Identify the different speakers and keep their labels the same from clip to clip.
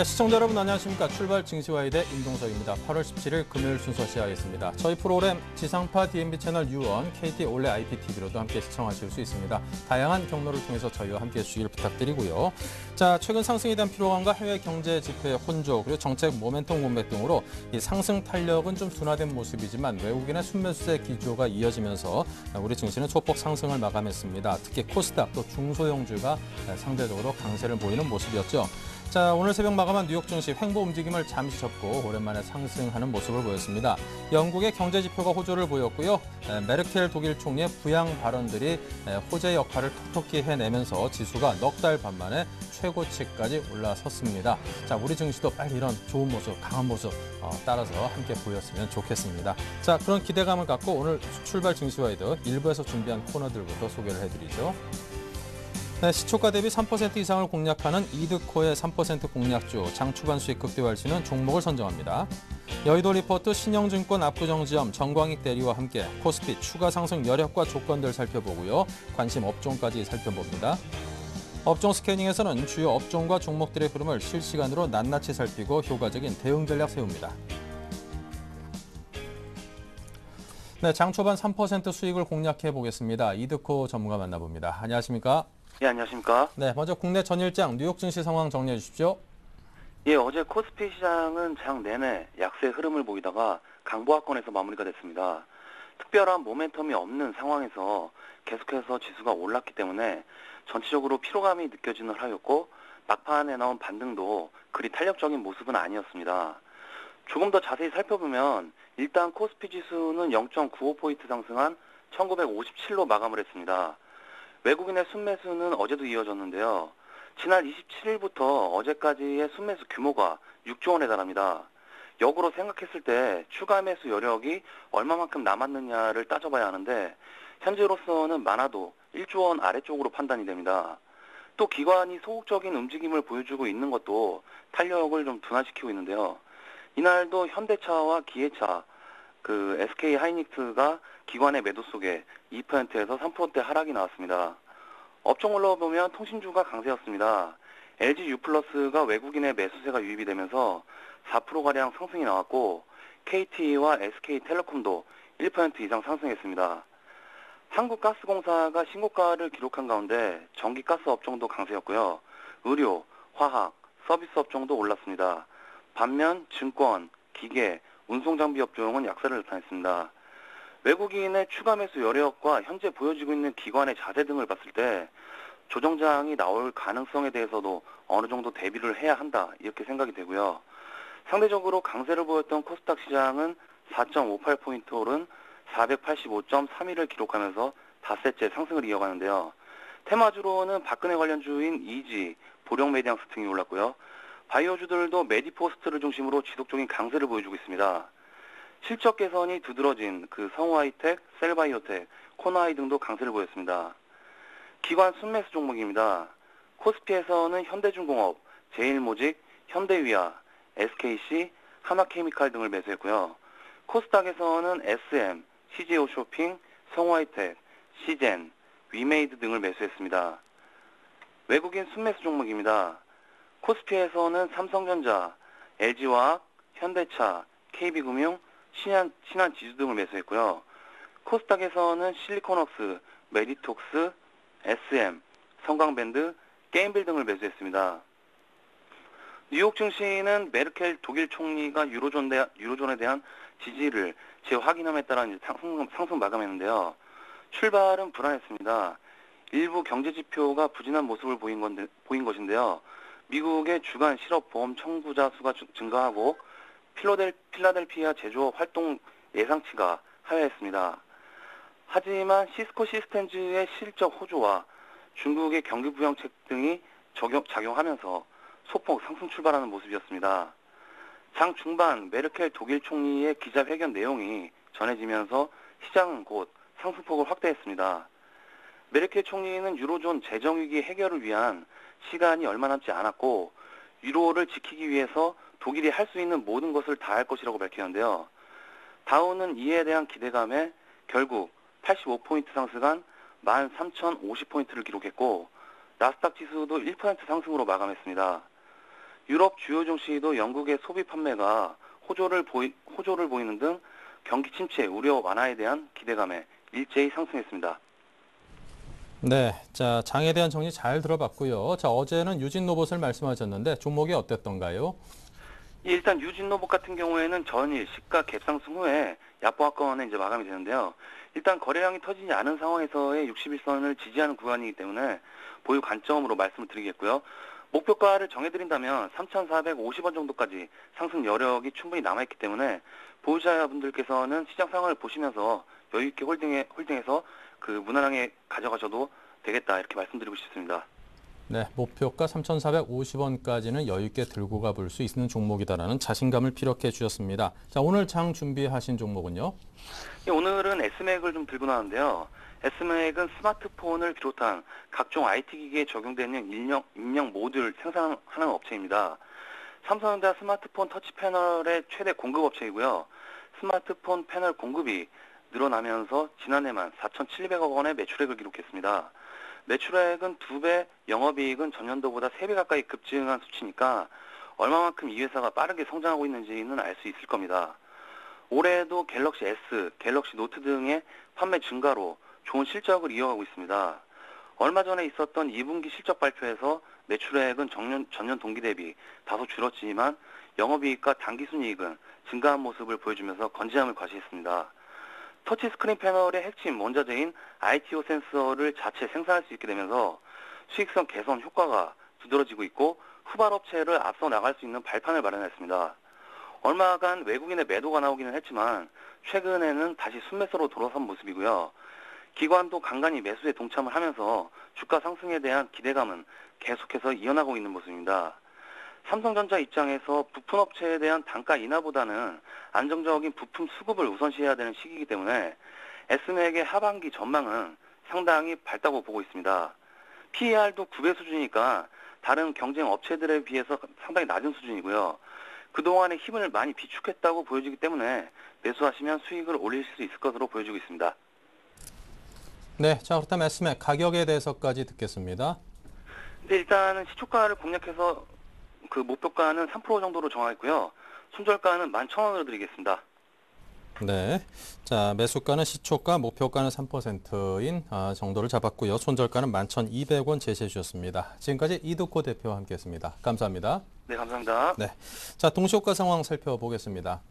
Speaker 1: 네, 시청자 여러분 안녕하십니까. 출발 증시와이드 임동석입니다. 8월 17일 금요일 순서 시작하겠습니다. 저희 프로그램 지상파 DMB 채널 U1, KT 올레 IPTV로도 함께 시청하실 수 있습니다. 다양한 경로를 통해서 저희와 함께 해주시길 부탁드리고요. 자, 최근 상승에 대한 피로감과 해외 경제 지표의 혼조, 그리고 정책 모멘텀 공백 등으로 이 상승 탄력은 좀 둔화된 모습이지만 외국인의 순매수세 기조가 이어지면서 우리 증시는 소폭 상승을 마감했습니다. 특히 코스닥 또 중소형주가 상대적으로 강세를 보이는 모습이었죠. 자, 오늘 새벽 마감한 뉴욕 증시 횡보 움직임을 잠시 접고 오랜만에 상승하는 모습을 보였습니다. 영국의 경제 지표가 호조를 보였고요. 메르켈 독일 총리의 부양 발언들이 호재 역할을 톡톡히 해내면서 지수가 넉 달 반 만에 최고치까지 올라섰습니다. 자, 우리 증시도 빨리 이런 좋은 모습, 강한 모습 따라서 함께 보였으면 좋겠습니다. 자, 그런 기대감을 갖고 오늘 출발 증시와이드 일부에서 준비한 코너들부터 소개를 해드리죠. 네, 시초가 대비 3% 이상을 공략하는 이드코의 3% 공략주, 장 초반 수익 극대화할 수 있는 종목을 선정합니다. 여의도 리포트, 신영증권 압구정지점, 정광익 대리와 함께 코스피 추가 상승 여력과 조건들 살펴보고요. 관심 업종까지 살펴봅니다. 업종 스캐닝에서는 주요 업종과 종목들의 흐름을 실시간으로 낱낱이 살피고 효과적인 대응 전략 세웁니다. 네, 장 초반 3% 수익을 공략해 보겠습니다. 이드코 전문가 만나봅니다. 안녕하십니까?
Speaker 2: 예, 안녕하십니까?
Speaker 1: 네, 먼저 국내 전일장 뉴욕 증시 상황 정리해 주십시오.
Speaker 2: 예, 어제 코스피 시장은 장 내내 약세 흐름을 보이다가 강보합권에서 마무리가 됐습니다. 특별한 모멘텀이 없는 상황에서 계속해서 지수가 올랐기 때문에 전체적으로 피로감이 느껴지는 하였고 막판에 나온 반등도 그리 탄력적인 모습은 아니었습니다. 조금 더 자세히 살펴보면 일단 코스피 지수는 0.95포인트 상승한 1957로 마감을 했습니다. 외국인의 순매수는 어제도 이어졌는데요. 지난 27일부터 어제까지의 순매수 규모가 6조 원에 달합니다. 역으로 생각했을 때 추가 매수 여력이 얼마만큼 남았느냐를 따져봐야 하는데 현재로서는 많아도 1조 원 아래쪽으로 판단이 됩니다. 또 기관이 소극적인 움직임을 보여주고 있는 것도 탄력을 좀 둔화시키고 있는데요. 이날도 현대차와 기아차, SK 하이닉스가 기관의 매도 속에 2%에서 3%대 하락이 나왔습니다. 업종으로 보면 통신주가 강세였습니다. LG U+가 외국인의 매수세가 유입이 되면서 4%가량 상승이 나왔고 KT와 SK텔레콤도 1% 이상 상승했습니다. 한국가스공사가 신고가를 기록한 가운데 전기가스 업종도 강세였고요. 의료, 화학, 서비스 업종도 올랐습니다. 반면 증권, 기계, 운송장비 업종은 약세를 나타냈습니다. 외국인의 추가 매수 여력과 현재 보여지고 있는 기관의 자세 등을 봤을 때 조정장이 나올 가능성에 대해서도 어느 정도 대비를 해야 한다 이렇게 생각이 되고요. 상대적으로 강세를 보였던 코스닥 시장은 4.58포인트 오른 485.31을 기록하면서 닷새째 상승을 이어가는데요. 테마주로는 박근혜 관련주인 이지, 보령메디앙스 등이 올랐고요. 바이오주들도 메디포스트를 중심으로 지속적인 강세를 보여주고 있습니다. 실적 개선이 두드러진 성우하이텍, 셀바이오텍, 코나이 등도 강세를 보였습니다. 기관 순매수 종목입니다. 코스피에서는 현대중공업, 제일모직, 현대위아, SKC, 하나케미칼 등을 매수했고요. 코스닥에서는 SM, CJ오쇼핑, 성우하이텍, 시젠, 위메이드 등을 매수했습니다. 외국인 순매수 종목입니다. 코스피에서는 삼성전자, LG화학, 현대차, KB금융, 신한지주 등을 매수했고요. 코스닥에서는 실리콘웍스, 메디톡스, SM, 성광밴드, 게임빌 등을 매수했습니다. 뉴욕 증시는 메르켈 독일 총리가 유로존에 대한 지지를 재확인함에 따라 상승 마감했는데요. 출발은 불안했습니다. 일부 경제 지표가 부진한 모습을 보인 것인데요. 미국의 주간 실업보험 청구자 수가 증가하고 필라델피아 제조업 활동 예상치가 하회했습니다. 하지만 시스코 시스템즈의 실적 호조와 중국의 경기 부양책 등이 작용하면서 소폭 상승 출발하는 모습이었습니다. 장 중반 메르켈 독일 총리의 기자회견 내용이 전해지면서 시장은 곧 상승폭을 확대했습니다. 메르켈 총리는 유로존 재정위기 해결을 위한 시간이 얼마 남지 않았고 유로를 지키기 위해서 독일이 할 수 있는 모든 것을 다 할 것이라고 밝혔는데요. 다우는 이에 대한 기대감에 결국 85포인트 상승한 13,050포인트를 기록했고 나스닥 지수도 1% 상승으로 마감했습니다. 유럽 주요 증시도 영국의 소비 판매가 호조를 보이는 등 경기 침체 우려 완화에 대한 기대감에 일제히 상승했습니다.
Speaker 1: 네, 자, 장에 대한 정리 잘 들어봤고요. 자, 어제는 유진 로봇을 말씀하셨는데 종목이 어땠던가요?
Speaker 2: 일단 유진로봇 같은 경우에는 전일 시가 갭상승 후에 약보합권에 이제 마감이 되는데요. 일단 거래량이 터지지 않은 상황에서의 61선을 지지하는 구간이기 때문에 보유 관점으로 말씀을 드리겠고요. 목표가를 정해드린다면 3,450원 정도까지 상승 여력이 충분히 남아있기 때문에 보유자분들께서는 시장 상황을 보시면서 여유있게 홀딩해서 무난하게 가져가셔도 되겠다 이렇게 말씀드리고 싶습니다.
Speaker 1: 네, 목표가 3,450원까지는 여유 있게 들고 가볼 수 있는 종목이다라는 자신감을 피력해 주셨습니다. 자, 오늘 장 준비하신 종목은요?
Speaker 2: 예, 오늘은 S맥을 좀 들고 나왔는데요. S맥은 스마트폰을 비롯한 각종 IT 기기에 적용되는 입력 모듈 생산하는 업체입니다. 삼성전자 스마트폰 터치 패널의 최대 공급 업체이고요. 스마트폰 패널 공급이 늘어나면서 지난해만 4,700억 원의 매출액을 기록했습니다. 매출액은 2배, 영업이익은 전년도보다 3배 가까이 급증한 수치니까 얼마만큼 이 회사가 빠르게 성장하고 있는지는 알 수 있을 겁니다. 올해도 갤럭시 S, 갤럭시 노트 등의 판매 증가로 좋은 실적을 이어가고 있습니다. 얼마 전에 있었던 2분기 실적 발표에서 매출액은 전년 동기 대비 다소 줄었지만 영업이익과 당기순이익은 증가한 모습을 보여주면서 건재함을 과시했습니다. 터치스크린 패널의 핵심 원자재인 ITO 센서를 자체 생산할 수 있게 되면서 수익성 개선 효과가 두드러지고 있고 후발업체를 앞서 나갈 수 있는 발판을 마련했습니다. 얼마간 외국인의 매도가 나오기는 했지만 최근에는 다시 순매수로 돌아선 모습이고요. 기관도 간간히 매수에 동참을 하면서 주가 상승에 대한 기대감은 계속해서 이어나가고 있는 모습입니다. 삼성전자 입장에서 부품업체에 대한 단가 인하보다는 안정적인 부품 수급을 우선시해야 되는 시기이기 때문에 S맥의 하반기 전망은 상당히 밝다고 보고 있습니다. PER도 9배 수준이니까 다른 경쟁 업체들에 비해서 상당히 낮은 수준이고요. 그동안의 힘을 많이 비축했다고 보여지기 때문에 매수하시면 수익을 올릴 수 있을 것으로 보여지고 있습니다.
Speaker 1: 네, 자, 그렇다면 S맥 가격에 대해서까지 듣겠습니다.
Speaker 2: 네, 일단은 시초가를 공략해서 목표가는 3% 정도로 정하였고요. 손절가는 11,000원으로 드리겠습니다.
Speaker 1: 네, 자, 매수가는 시초가, 목표가는 3%인 정도를 잡았고요. 손절가는 11,200원 제시해 주셨습니다. 지금까지 이두코 대표와 함께했습니다. 감사합니다.
Speaker 2: 네, 감사합니다.
Speaker 1: 네, 자, 동시효과 상황 살펴보겠습니다.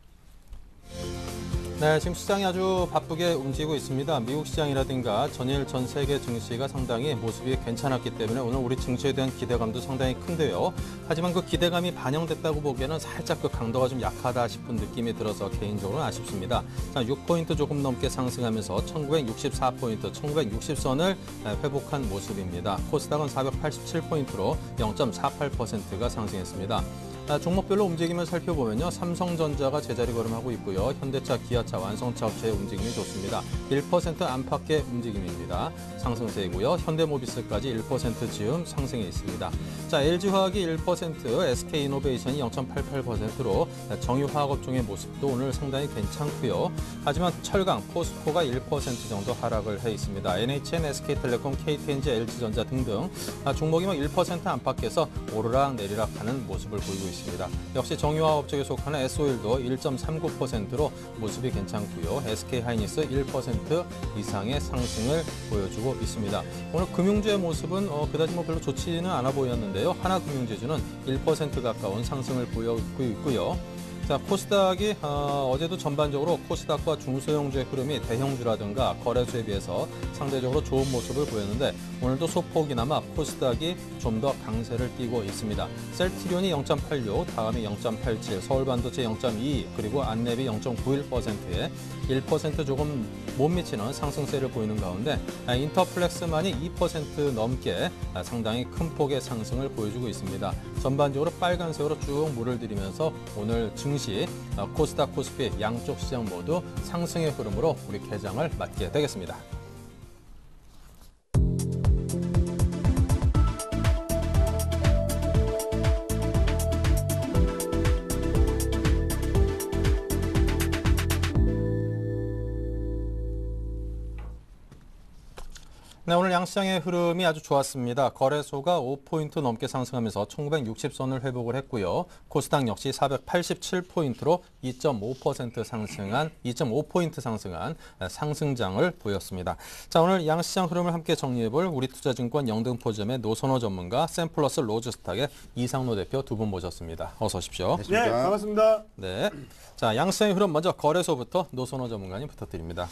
Speaker 1: 네, 지금 시장이 아주 바쁘게 움직이고 있습니다. 미국 시장이라든가 전일 전 세계 증시가 상당히 모습이 괜찮았기 때문에 오늘 우리 증시에 대한 기대감도 상당히 큰데요. 하지만 그 기대감이 반영됐다고 보기에는 살짝 그 강도가 좀 약하다 싶은 느낌이 들어서 개인적으로는 아쉽습니다. 자, 6포인트 조금 넘게 상승하면서 1964포인트, 1960선을 회복한 모습입니다. 코스닥은 487포인트로 0.48%가 상승했습니다. 종목별로 움직임을 살펴보면요. 삼성전자가 제자리 걸음하고 있고요. 현대차, 기아차, 완성차 업체의 움직임이 좋습니다. 1% 안팎의 움직임입니다. 상승세이고요. 현대모비스까지 1% 즈음 상승해 있습니다. 자, LG화학이 1%, SK이노베이션이 0.88%로 정유화학업종의 모습도 오늘 상당히 괜찮고요. 하지만 철강, 포스코가 1% 정도 하락을 해 있습니다. NHN, SK텔레콤, KTNG, LG전자 등등 종목이 1% 안팎에서 오르락 내리락 하는 모습을 보이고 있습니다. 역시 정유화학 업체에 속하는 S-오일도 1.39%로 모습이 괜찮고요. SK하이닉스 1% 이상의 상승을 보여주고 있습니다. 오늘 금융주의 모습은 그다지 별로 좋지는 않아 보였는데요. 하나금융지주는 1% 가까운 상승을 보여주고 있고요. 자, 코스닥이 어제도 전반적으로 코스닥과 중소형주의 흐름이 대형주라든가 거래소에 비해서 상대적으로 좋은 모습을 보였는데 오늘도 소폭이나마 코스닥이 좀 더 강세를 띠고 있습니다. 셀트리온이 0.86, 다음이 0.87, 서울반도체 0.2, 그리고 안랩이 0.91%에 1% 조금 못 미치는 상승세를 보이는 가운데 인터플렉스만이 2% 넘게 상당히 큰 폭의 상승을 보여주고 있습니다. 전반적으로 빨간색으로 쭉 물을 들이면서 오늘 증시 코스닥, 코스피 양쪽 시장 모두 상승의 흐름으로 우리 개장을 맞게 되겠습니다. 네, 오늘 양시장의 흐름이 아주 좋았습니다. 거래소가 5포인트 넘게 상승하면서 1960선을 회복을 했고요. 코스닥 역시 487포인트로 2.5% 상승한 2.5포인트 상승한 상승장을 보였습니다. 자, 오늘 양시장 흐름을 함께 정리해볼 우리투자증권 영등포점의 노선호 전문가, 샘플러스 로즈스탁의 이상로 대표 두 분 모셨습니다. 어서 오십시오.
Speaker 3: 네, 반갑습니다.
Speaker 1: 네, 자, 양시장의 흐름 먼저 거래소부터 노선호 전문가님 부탁드립니다.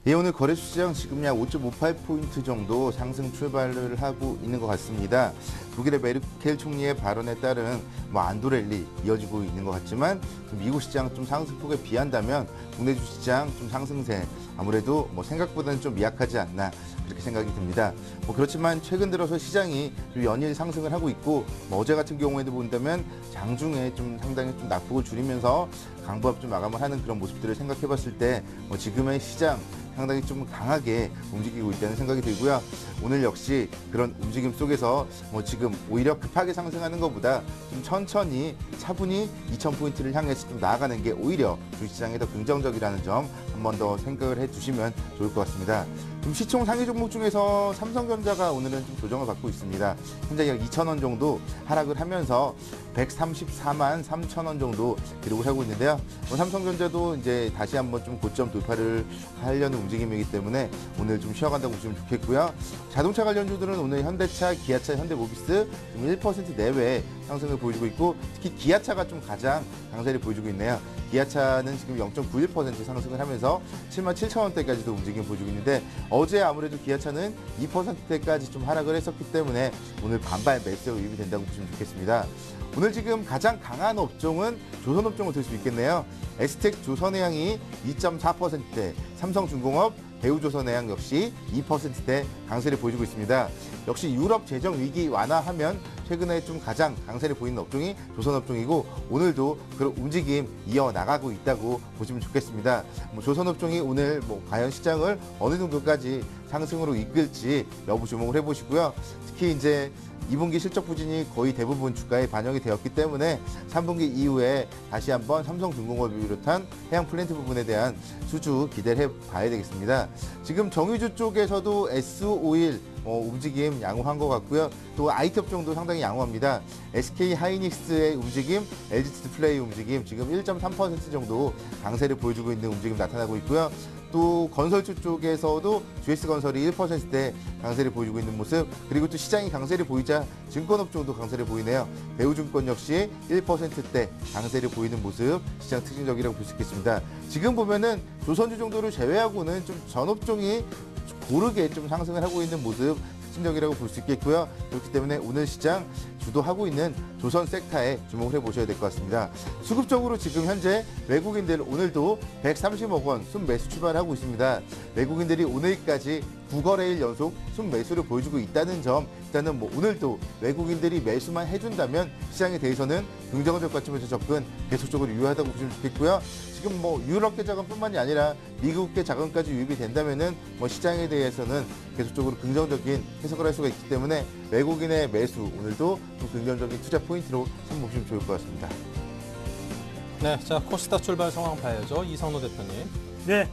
Speaker 4: 예, 오늘 거래소 시장 지금 약 5.58포인트 정도 상승 출발을 하고 있는 것 같습니다. 독일의 메르켈 총리의 발언에 따른 안도 랠리 이어지고 있는 것 같지만 미국 시장 좀 상승폭에 비한다면 국내 주시장 좀 상승세 아무래도 생각보다는 좀 미약하지 않나 그렇게 생각이 듭니다. 그렇지만 최근 들어서 시장이 좀 연일 상승을 하고 있고 어제 같은 경우에도 본다면 장중에 좀 상당히 좀 낙폭을 줄이면서 강보합 좀 마감을 하는 그런 모습들을 생각해봤을 때 지금의 시장 상당히 좀 강하게 움직이고 있다는 생각이 들고요. 오늘 역시 그런 움직임 속에서 지금 오히려 급하게 상승하는 것보다 좀 천천히 차분히 2,000포인트를 향해서 좀 나아가는 게 오히려 주식시장에 더 긍정적이라는 점 한 번 더 생각을 해주시면 좋을 것 같습니다. 지금 시총 상위 종목 중에서 삼성전자가 오늘은 좀 조정을 받고 있습니다. 현재 약 2,000원 정도 하락을 하면서 134만 3,000원 정도 기록을 하고 있는데요. 삼성전자도 이제 다시 한번 좀 고점 돌파를 하려는 움직임이기 때문에 오늘 좀 쉬어간다고 보시면 좋겠고요. 자동차 관련주들은 오늘 현대차, 기아차, 현대모비스 좀 1% 내외 상승을 보여주고 있고 특히 기아차가 좀 가장 강세를 보여주고 있네요. 기아차는 지금 0.91% 상승을 하면서 77,000원대까지도 움직임 보여주고 있는데 어제 아무래도 기아차는 2%대까지 좀 하락을 했었기 때문에 오늘 반발 매수가 유입이 된다고 보시면 좋겠습니다. 오늘 지금 가장 강한 업종은 조선업종을 들 수 있겠네요. 에스텍 조선해양이 2.4%대, 삼성중공업, 대우조선해양 역시 2%대 강세를 보여주고 있습니다. 역시 유럽 재정 위기 완화하면 최근에 좀 가장 강세를 보이는 업종이 조선업종이고 오늘도 그런 움직임 이어나가고 있다고 보시면 좋겠습니다. 조선업종이 오늘 과연 시장을 어느 정도까지 상승으로 이끌지 여부 주목을 해보시고요. 특히 이제 2분기 실적 부진이 거의 대부분 주가에 반영이 되었기 때문에 3분기 이후에 다시 한번 삼성중공업을 비롯한 해양 플랜트 부분에 대한 수주 기대를 해봐야 되겠습니다. 지금 정유주 쪽에서도 S-오일 움직임 양호한 것 같고요. 또 IT 업종도 상당히 양호합니다. SK 하이닉스의 움직임, LG 디스플레이 움직임 지금 1.3% 정도 강세를 보여주고 있는 움직임 나타나고 있고요. 또 건설주 쪽에서도 GS건설이 1%대 강세를 보여주고 있는 모습, 그리고 또 시장이 강세를 보이자 증권업종도 강세를 보이네요. 대우증권 역시 1%대 강세를 보이는 모습, 시장 특징적이라고 볼 수 있겠습니다. 지금 보면은 조선주 정도를 제외하고는 좀 전업종이 고르게 좀 상승을 하고 있는 모습, 특징적이라고 볼 수 있겠고요. 그렇기 때문에 오늘 시장 주도하고 있는 조선 섹터에 주목을 해보셔야 될 것 같습니다. 수급적으로 지금 현재 외국인들 오늘도 130억 원 순매수 출발하고 있습니다. 외국인들이 오늘까지 9거래일 연속 순매수를 보여주고 있다는 점, 일단은 오늘도 외국인들이 매수만 해준다면 시장에 대해서는 긍정적 관점에서 접근 계속적으로 유효하다고 보시면 좋겠고요. 지금 유럽계 자금뿐만이 아니라 미국계 자금까지 유입이 된다면은 시장에 대해서는 계속적으로 긍정적인 해석을 할 수가 있기 때문에 외국인의 매수 오늘도 좀 긍정적인 투자 포인트로 삼보시면 좋을 것 같습니다.
Speaker 1: 네, 자, 코스닥 출발 상황 봐야죠. 이상로 대표님.
Speaker 3: 네,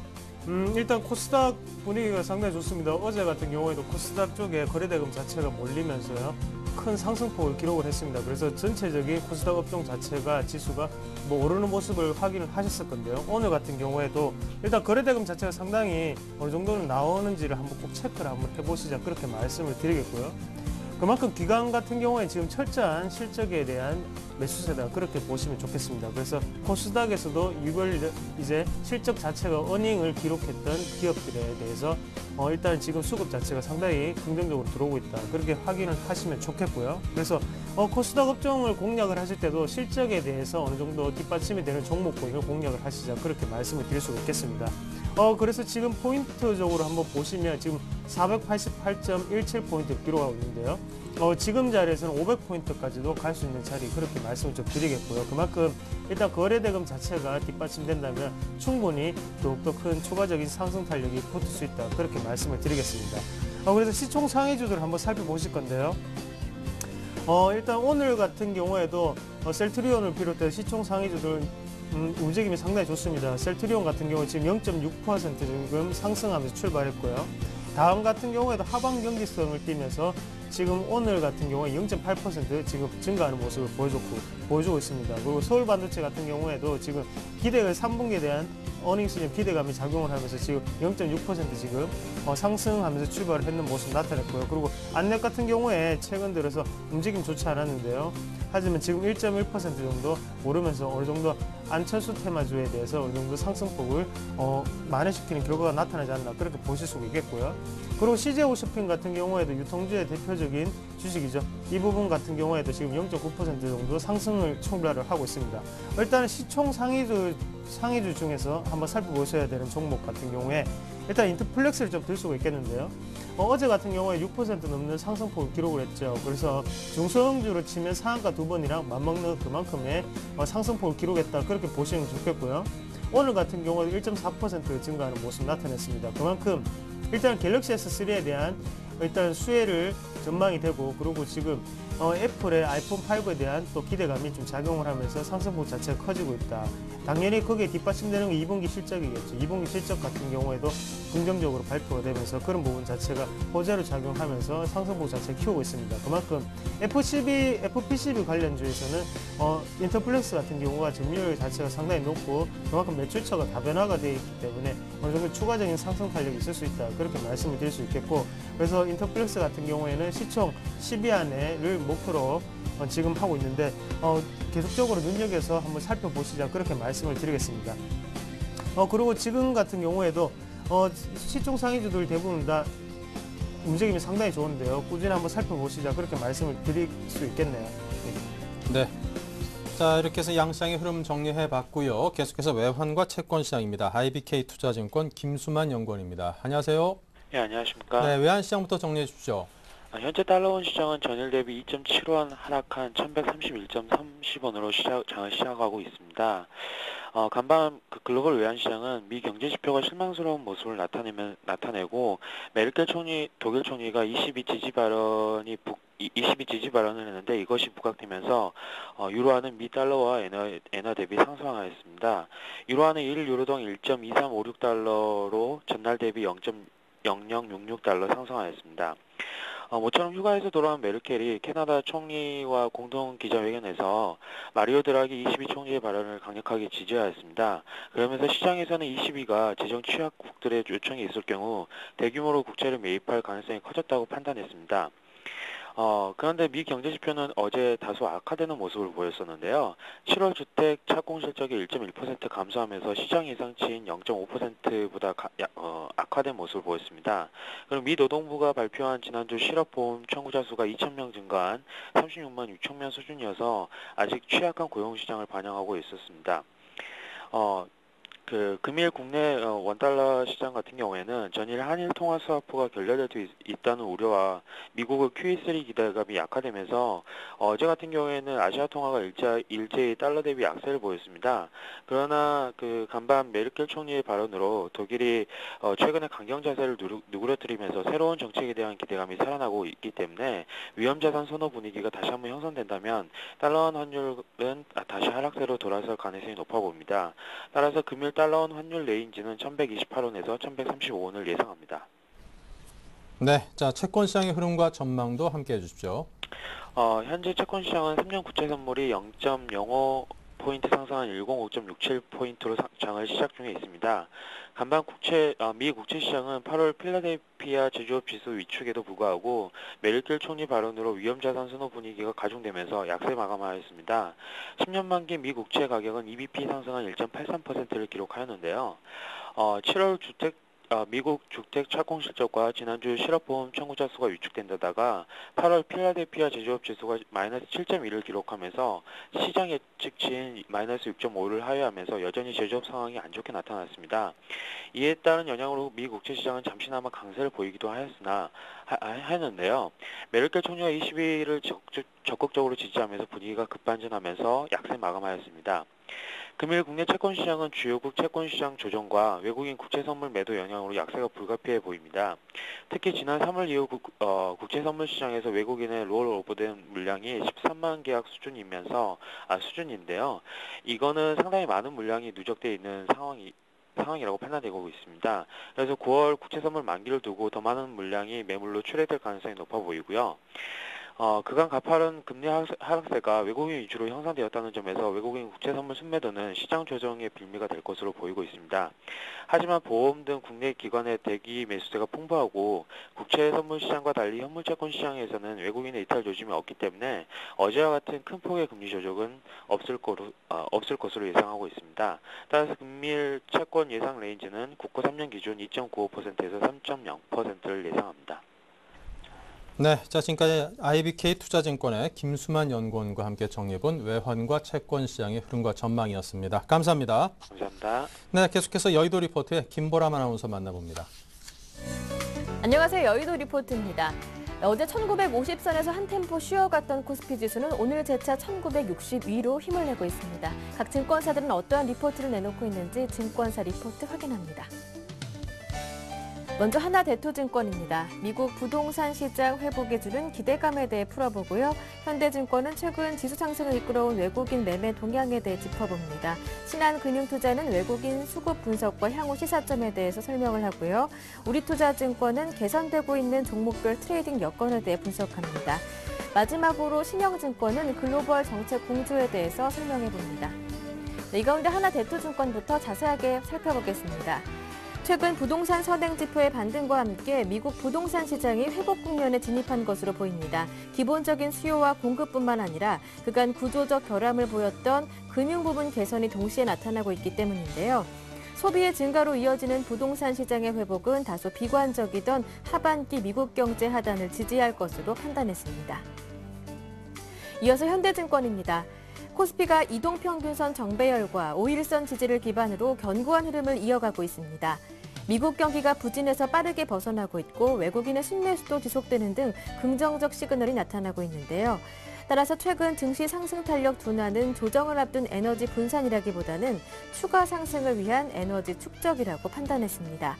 Speaker 3: 일단 코스닥 분위기가 상당히 좋습니다. 어제 같은 경우에도 코스닥 쪽에 거래대금 자체가 몰리면서요. 큰 상승폭을 기록을 했습니다. 그래서 전체적인 코스닥 업종 자체가 지수가 오르는 모습을 확인을 하셨을 건데요. 오늘 같은 경우에도 일단 거래대금 자체가 상당히 어느 정도는 나오는지를 한번 꼭 체크를 한번 해보시자 그렇게 말씀을 드리겠고요. 그만큼 기관 같은 경우에 지금 철저한 실적에 대한 매수세다 그렇게 보시면 좋겠습니다. 그래서 코스닥에서도 이걸 이제 실적 자체가 어닝을 기록했던 기업들에 대해서 일단 지금 수급 자체가 상당히 긍정적으로 들어오고 있다 그렇게 확인을 하시면 좋겠고요. 그래서 코스닥 업종을 공략을 하실 때도 실적에 대해서 어느 정도 뒷받침이 되는 종목군을 공략을 하시자 그렇게 말씀을 드릴 수가 있겠습니다. 그래서 지금 포인트적으로 한번 보시면 지금 488.17포인트를 기록하고 있는데요. 지금 자리에서는 500포인트까지도 갈 수 있는 자리 그렇게 말씀을 좀 드리겠고요. 그만큼 일단 거래대금 자체가 뒷받침된다면 충분히 더욱더 큰 추가적인 상승 탄력이 붙을 수 있다 그렇게 말씀을 드리겠습니다. 그래서 시총 상위주들 한번 살펴보실 건데요. 일단 오늘 같은 경우에도 셀트리온을 비롯해 시총 상위주들 움직임이 상당히 좋습니다. 셀트리온 같은 경우 지금 0.6% 지금 상승하면서 출발했고요. 다음 같은 경우에도 하방 경직성을 띠면서 지금 오늘 같은 경우에 0.8% 지금 증가하는 모습을 보여주고 있습니다. 그리고 서울 반도체 같은 경우에도 지금 3분기에 대한 어닝 시즌 기대감이 작용을 하면서 지금 0.6% 지금 상승하면서 출발을 했는 모습 나타냈고요. 그리고 안랩 같은 경우에 최근 들어서 움직임 좋지 않았는데요. 하지만 지금 1.1% 정도 오르면서 어느 정도 안철수 테마주에 대해서 어느 정도 상승폭을 만회시키는 결과가 나타나지 않나 그렇게 보실 수 있겠고요. 그리고 CJ 홈쇼핑 같은 경우에도 유통주의 대표적인 주식이죠. 이 부분 같은 경우에도 지금 0.9% 정도 상승을 총괄을 하고 있습니다. 일단 시총 상위주 중에서 한번 살펴보셔야 되는 종목 같은 경우에 일단 인터플렉스를 좀 들 수가 있겠는데요. 어제 같은 경우에 6% 넘는 상승폭을 기록을 했죠. 그래서 중소형주로 치면 상한가 2번이랑 맞먹는 그만큼의 상승폭을 기록했다 그렇게 보시면 좋겠고요. 오늘 같은 경우는 1.4% 증가하는 모습 나타냈습니다. 그만큼 일단 갤럭시 S3에 대한 일단 수혜를 전망이 되고 그리고 지금 애플의 아이폰 5에 대한 또 기대감이 좀 작용을 하면서 상승폭 자체가 커지고 있다. 당연히 거기에 뒷받침되는 게 2분기 실적이겠죠. 2분기 실적 같은 경우에도 긍정적으로 발표가 되면서 그런 부분 자체가 호재로 작용하면서 상승폭 자체를 키우고 있습니다. 그만큼 FPCB 관련주에서는 인터플렉스 같은 경우가 점유율 자체가 상당히 높고 그만큼 매출처가 다변화가 되어 있기 때문에 어느 정도 추가적인 상승 탄력이 있을 수 있다. 그렇게 말씀을 드릴 수 있겠고 그래서 인터플렉스 같은 경우에는 시총 10위 안에를 목표로 지금 하고 있는데 계속적으로 눈여겨서 한번 살펴보시자 그렇게 말씀을 드리겠습니다. 그리고 지금 같은 경우에도 시총 상위주들 대부분 다 움직임이 상당히 좋은데요. 꾸준히 한번 살펴보시자 그렇게 말씀을 드릴 수 있겠네요.
Speaker 1: 네. 자, 이렇게 해서 양시장의 흐름 정리해봤고요. 계속해서 외환과 채권 시장입니다. IBK 투자증권 김수만 연구원입니다. 안녕하세요.
Speaker 5: 네, 안녕하십니까.
Speaker 1: 네, 외환 시장부터 정리해 주십시오.
Speaker 5: 현재 달러원 시장은 전일 대비 2.7원 하락한 1131.30원으로 장을 시작하고 있습니다. 간밤 글로벌 외환 시장은 미 경제 지표가 실망스러운 모습을 나타내고 메르켈 독일 총리가 22 지지 발언을 했는데 이것이 부각되면서 유로화는 미 달러와 엔화 대비 상승하였습니다. 유로화는 1일 유로당 1.2356달러로 전날 대비 0.0066달러 상승하였습니다. 모처럼 휴가에서 돌아온 메르켈이 캐나다 총리와 공동 기자회견에서 마리오 드라기 22 총리의 발언을 강력하게 지지하였습니다. 그러면서 시장에서는 22가 재정 취약국들의 요청이 있을 경우 대규모로 국채를 매입할 가능성이 커졌다고 판단했습니다. 그런데 미 경제 지표는 어제 다소 악화되는 모습을 보였었는데요. 7월 주택 착공 실적이 1.1% 감소하면서 시장 예상치인 0.5%보다 악화된 모습을 보였습니다. 그리고 미 노동부가 발표한 지난주 실업보험 청구자 수가 2,000명 증가한 36만 6천 명 수준이어서 아직 취약한 고용 시장을 반영하고 있었습니다. 금일 국내 원달러 시장 같은 경우에는 전일 한일 통화 스와프가 결렬될 수 있다는 우려와 미국의 QE3 기대감이 약화되면서 어제 같은 경우에는 아시아 통화가 일제히 달러 대비 약세를 보였습니다. 그러나 간밤 메르켈 총리의 발언으로 독일이 최근에 강경 자세를 누그러뜨리면서 새로운 정책에 대한 기대감이 살아나고 있기 때문에 위험자산 선호 분위기가 다시 한번 형성된다면 달러원 환율은 다시 하락세로 돌아설 가능성이 높아 보입니다. 따라서 금일 달러원 환율 레인지는 1128원에서 1135원을 예상합니다.
Speaker 1: 네, 자 채권 시장의 흐름과 전망도 함께해 주십시오.
Speaker 5: 현재 채권 시장은 3년 국채 선물이 0.05포인트 상승한 105.67포인트로 장을 시작 중에 있습니다. 간밤 미 국채 시장은 8월 필라델피아 제조업 지수 위축에도 불구하고 메르켈 총리 발언으로 위험자산 선호 분위기가 가중되면서 약세 마감하였습니다. 10년 만기 미 국채 가격은 EBP 상승한 1.83%를 기록하였는데요. 7월 미국 주택 착공 실적과 지난주 실업보험 청구자 수가 위축된 데다가 8월 필라델피아 제조업 지수가 마이너스 7.1을 기록하면서 시장 예측치인 마이너스 6.5를 하회하면서 여전히 제조업 상황이 안 좋게 나타났습니다. 이에 따른 영향으로 미 국채 시장은 잠시나마 강세를 보이기도 하였는데요. 메르켈 총리가 22일을 적극적으로 지지하면서 분위기가 급반전하면서 약세 마감하였습니다. 금일 국내 채권 시장은 주요국 채권 시장 조정과 외국인 국채 선물 매도 영향으로 약세가 불가피해 보입니다. 특히 지난 3월 이후 국채 선물 시장에서 외국인의 롤 오버된 물량이 13만 계약 수준인데요. 이거는 상당히 많은 물량이 누적되어 있는 상황이라고 판단되고 있습니다. 그래서 9월 국채 선물 만기를 두고 더 많은 물량이 매물로 출회될 가능성이 높아 보이고요. 그간 가파른 금리 하락세가 외국인 위주로 형성되었다는 점에서 외국인 국채 선물 순매도는 시장 조정의 빌미가 될 것으로 보이고 있습니다. 하지만 보험 등 국내 기관의 대기 매수세가 풍부하고 국채 선물 시장과 달리 현물채권 시장에서는 외국인의 이탈 조짐이 없기 때문에 어제와 같은 큰 폭의 금리 조정은 없을 것으로 예상하고 있습니다. 따라서 금일 채권 예상 레인지는 국고 3년 기준 2.95%에서 3.0%를 예상합니다.
Speaker 1: 네, 자 지금까지 IBK 투자증권의 김수만 연구원과 함께 정리해본 외환과 채권 시장의 흐름과 전망이었습니다. 감사합니다.
Speaker 5: 감사합니다.
Speaker 1: 네, 계속해서 여의도 리포트의 김보람 아나운서 만나봅니다.
Speaker 6: 안녕하세요. 여의도 리포트입니다. 어제 1950선에서 한 템포 쉬어갔던 코스피 지수는 오늘 재차 1962로 힘을 내고 있습니다. 각 증권사들은 어떠한 리포트를 내놓고 있는지 증권사 리포트 확인합니다. 먼저 하나대투증권입니다. 미국 부동산 시장 회복에 주는 기대감에 대해 풀어보고요. 현대증권은 최근 지수 상승을 이끌어온 외국인 매매 동향에 대해 짚어봅니다. 신한금융투자는 외국인 수급 분석과 향후 시사점에 대해서 설명을 하고요. 우리투자증권은 개선되고 있는 종목별 트레이딩 여건에 대해 분석합니다. 마지막으로 신영증권은 글로벌 정책 공조에 대해서 설명해봅니다. 이 가운데 하나대투증권부터 자세하게 살펴보겠습니다. 최근 부동산 선행지표의 반등과 함께 미국 부동산 시장이 회복 국면에 진입한 것으로 보입니다. 기본적인 수요와 공급뿐만 아니라 그간 구조적 결함을 보였던 금융 부분 개선이 동시에 나타나고 있기 때문인데요. 소비의 증가로 이어지는 부동산 시장의 회복은 다소 비관적이던 하반기 미국 경제 하단을 지지할 것으로 판단했습니다. 이어서 현대증권입니다. 코스피가 이동평균선 정배열과 5일선 지지를 기반으로 견고한 흐름을 이어가고 있습니다. 미국 경기가 부진에서 빠르게 벗어나고 있고 외국인의 순매수도 지속되는 등 긍정적 시그널이 나타나고 있는데요. 따라서 최근 증시 상승 탄력 둔화는 조정을 앞둔 에너지 분산이라기보다는 추가 상승을 위한 에너지 축적이라고 판단했습니다.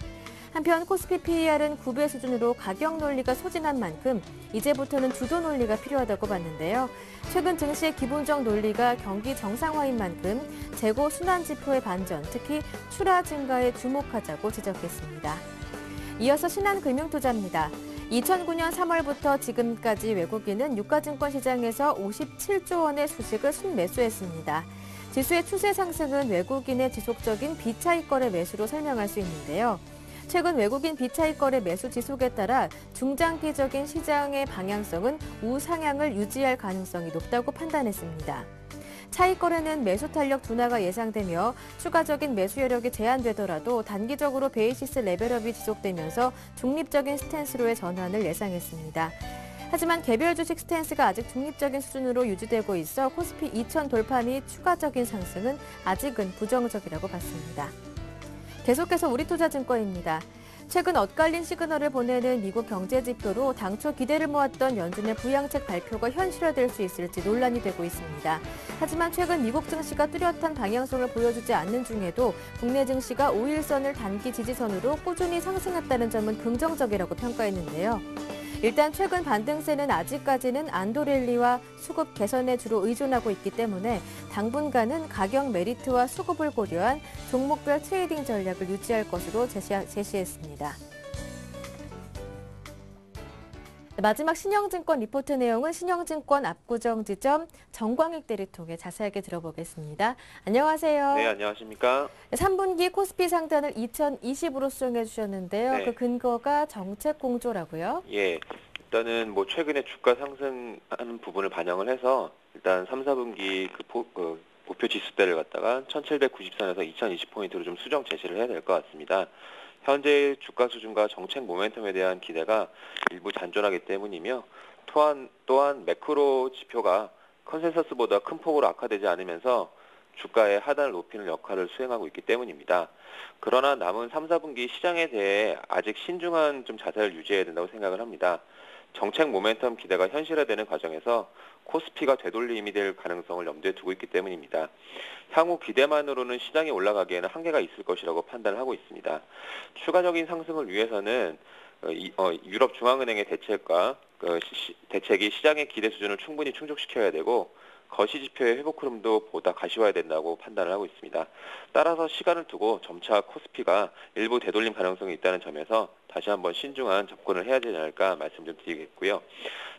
Speaker 6: 한편 코스피 PER은 9배 수준으로 가격 논리가 소진한 만큼 이제부터는 주도 논리가 필요하다고 봤는데요. 최근 증시의 기본적 논리가 경기 정상화인 만큼 재고 순환 지표의 반전, 특히 출하 증가에 주목하자고 지적했습니다. 이어서 신한금융투자입니다. 2009년 3월부터 지금까지 외국인은 유가증권 시장에서 57조 원의 수식을 순매수했습니다. 지수의 추세 상승은 외국인의 지속적인 비차익 거래 매수로 설명할 수 있는데요. 최근 외국인 비차익 거래 매수 지속에 따라 중장기적인 시장의 방향성은 우상향을 유지할 가능성이 높다고 판단했습니다. 차익 거래는 매수 탄력 둔화가 예상되며 추가적인 매수 여력이 제한되더라도 단기적으로 베이시스 레벨업이 지속되면서 중립적인 스탠스로의 전환을 예상했습니다. 하지만 개별 주식 스탠스가 아직 중립적인 수준으로 유지되고 있어 코스피 2000 돌파 및 추가적인 상승은 아직은 부정적이라고 봤습니다. 계속해서 우리투자증권입니다. 최근 엇갈린 시그널을 보내는 미국 경제 지표로 당초 기대를 모았던 연준의 부양책 발표가 현실화될 수 있을지 논란이 되고 있습니다. 하지만 최근 미국 증시가 뚜렷한 방향성을 보여주지 않는 중에도 국내 증시가 5일선을 단기 지지선으로 꾸준히 상승했다는 점은 긍정적이라고 평가했는데요. 일단 최근 반등세는 아직까지는 안도랠리와 수급 개선에 주로 의존하고 있기 때문에 당분간은 가격 메리트와 수급을 고려한 종목별 트레이딩 전략을 유지할 것으로 제시했습니다. 마지막 신영증권 리포트 내용은 신영증권 압구정 지점 정광익 대리 통해 자세하게 들어보겠습니다. 안녕하세요.
Speaker 7: 네, 안녕하십니까.
Speaker 6: 3분기 코스피 상단을 2020으로 수정해 주셨는데요.
Speaker 7: 네.
Speaker 6: 그 근거가 정책 공조라고요?
Speaker 7: 예, 일단은 뭐 최근에 주가 상승하는 부분을 반영을 해서 일단 3, 4분기 목표 지수대를 갖다가 1790선에서 2020포인트로 좀 수정 제시를 해야 될 것 같습니다. 현재 주가 수준과 정책 모멘텀에 대한 기대가 일부 잔존하기 때문이며 또한 매크로 지표가 컨센서스보다 큰 폭으로 악화되지 않으면서 주가의 하단을 높이는 역할을 수행하고 있기 때문입니다. 그러나 남은 3, 4분기 시장에 대해 아직 신중한 좀 자세를 유지해야 된다고 생각을 합니다. 정책 모멘텀 기대가 현실화되는 과정에서 코스피가 되돌림이 될 가능성을 염두에 두고 있기 때문입니다. 향후 기대만으로는 시장이 올라가기에는 한계가 있을 것이라고 판단을 하고 있습니다. 추가적인 상승을 위해서는 유럽 중앙은행의 대책이 시장의 기대 수준을 충분히 충족시켜야 되고 거시 지표의 회복 흐름도 보다 가시화해야 된다고 판단을 하고 있습니다. 따라서 시간을 두고 점차 코스피가 일부 되돌림 가능성이 있다는 점에서 다시 한번 신중한 접근을 해야 되지 않을까 말씀 좀 드리겠고요.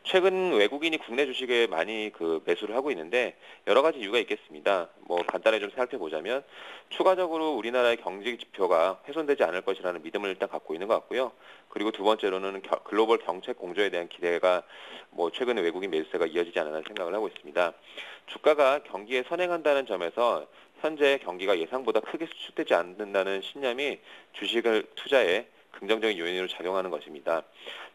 Speaker 7: 최근 외국인이 국내 주식에 많이 매수를 하고 있는데 여러 가지 이유가 있겠습니다. 간단히 좀 살펴보자면 추가적으로 우리나라의 경제 지표가 훼손되지 않을 것이라는 믿음을 일단 갖고 있는 것 같고요. 그리고 두 번째로는 글로벌 정책 공조에 대한 기대가 최근에 외국인 매수세가 이어지지 않았나 생각을 하고 있습니다. 주가가 경기에 선행한다는 점에서 현재 경기가 예상보다 크게 수축되지 않는다는 신념이 주식을 투자에 긍정적인 요인으로 작용하는 것입니다.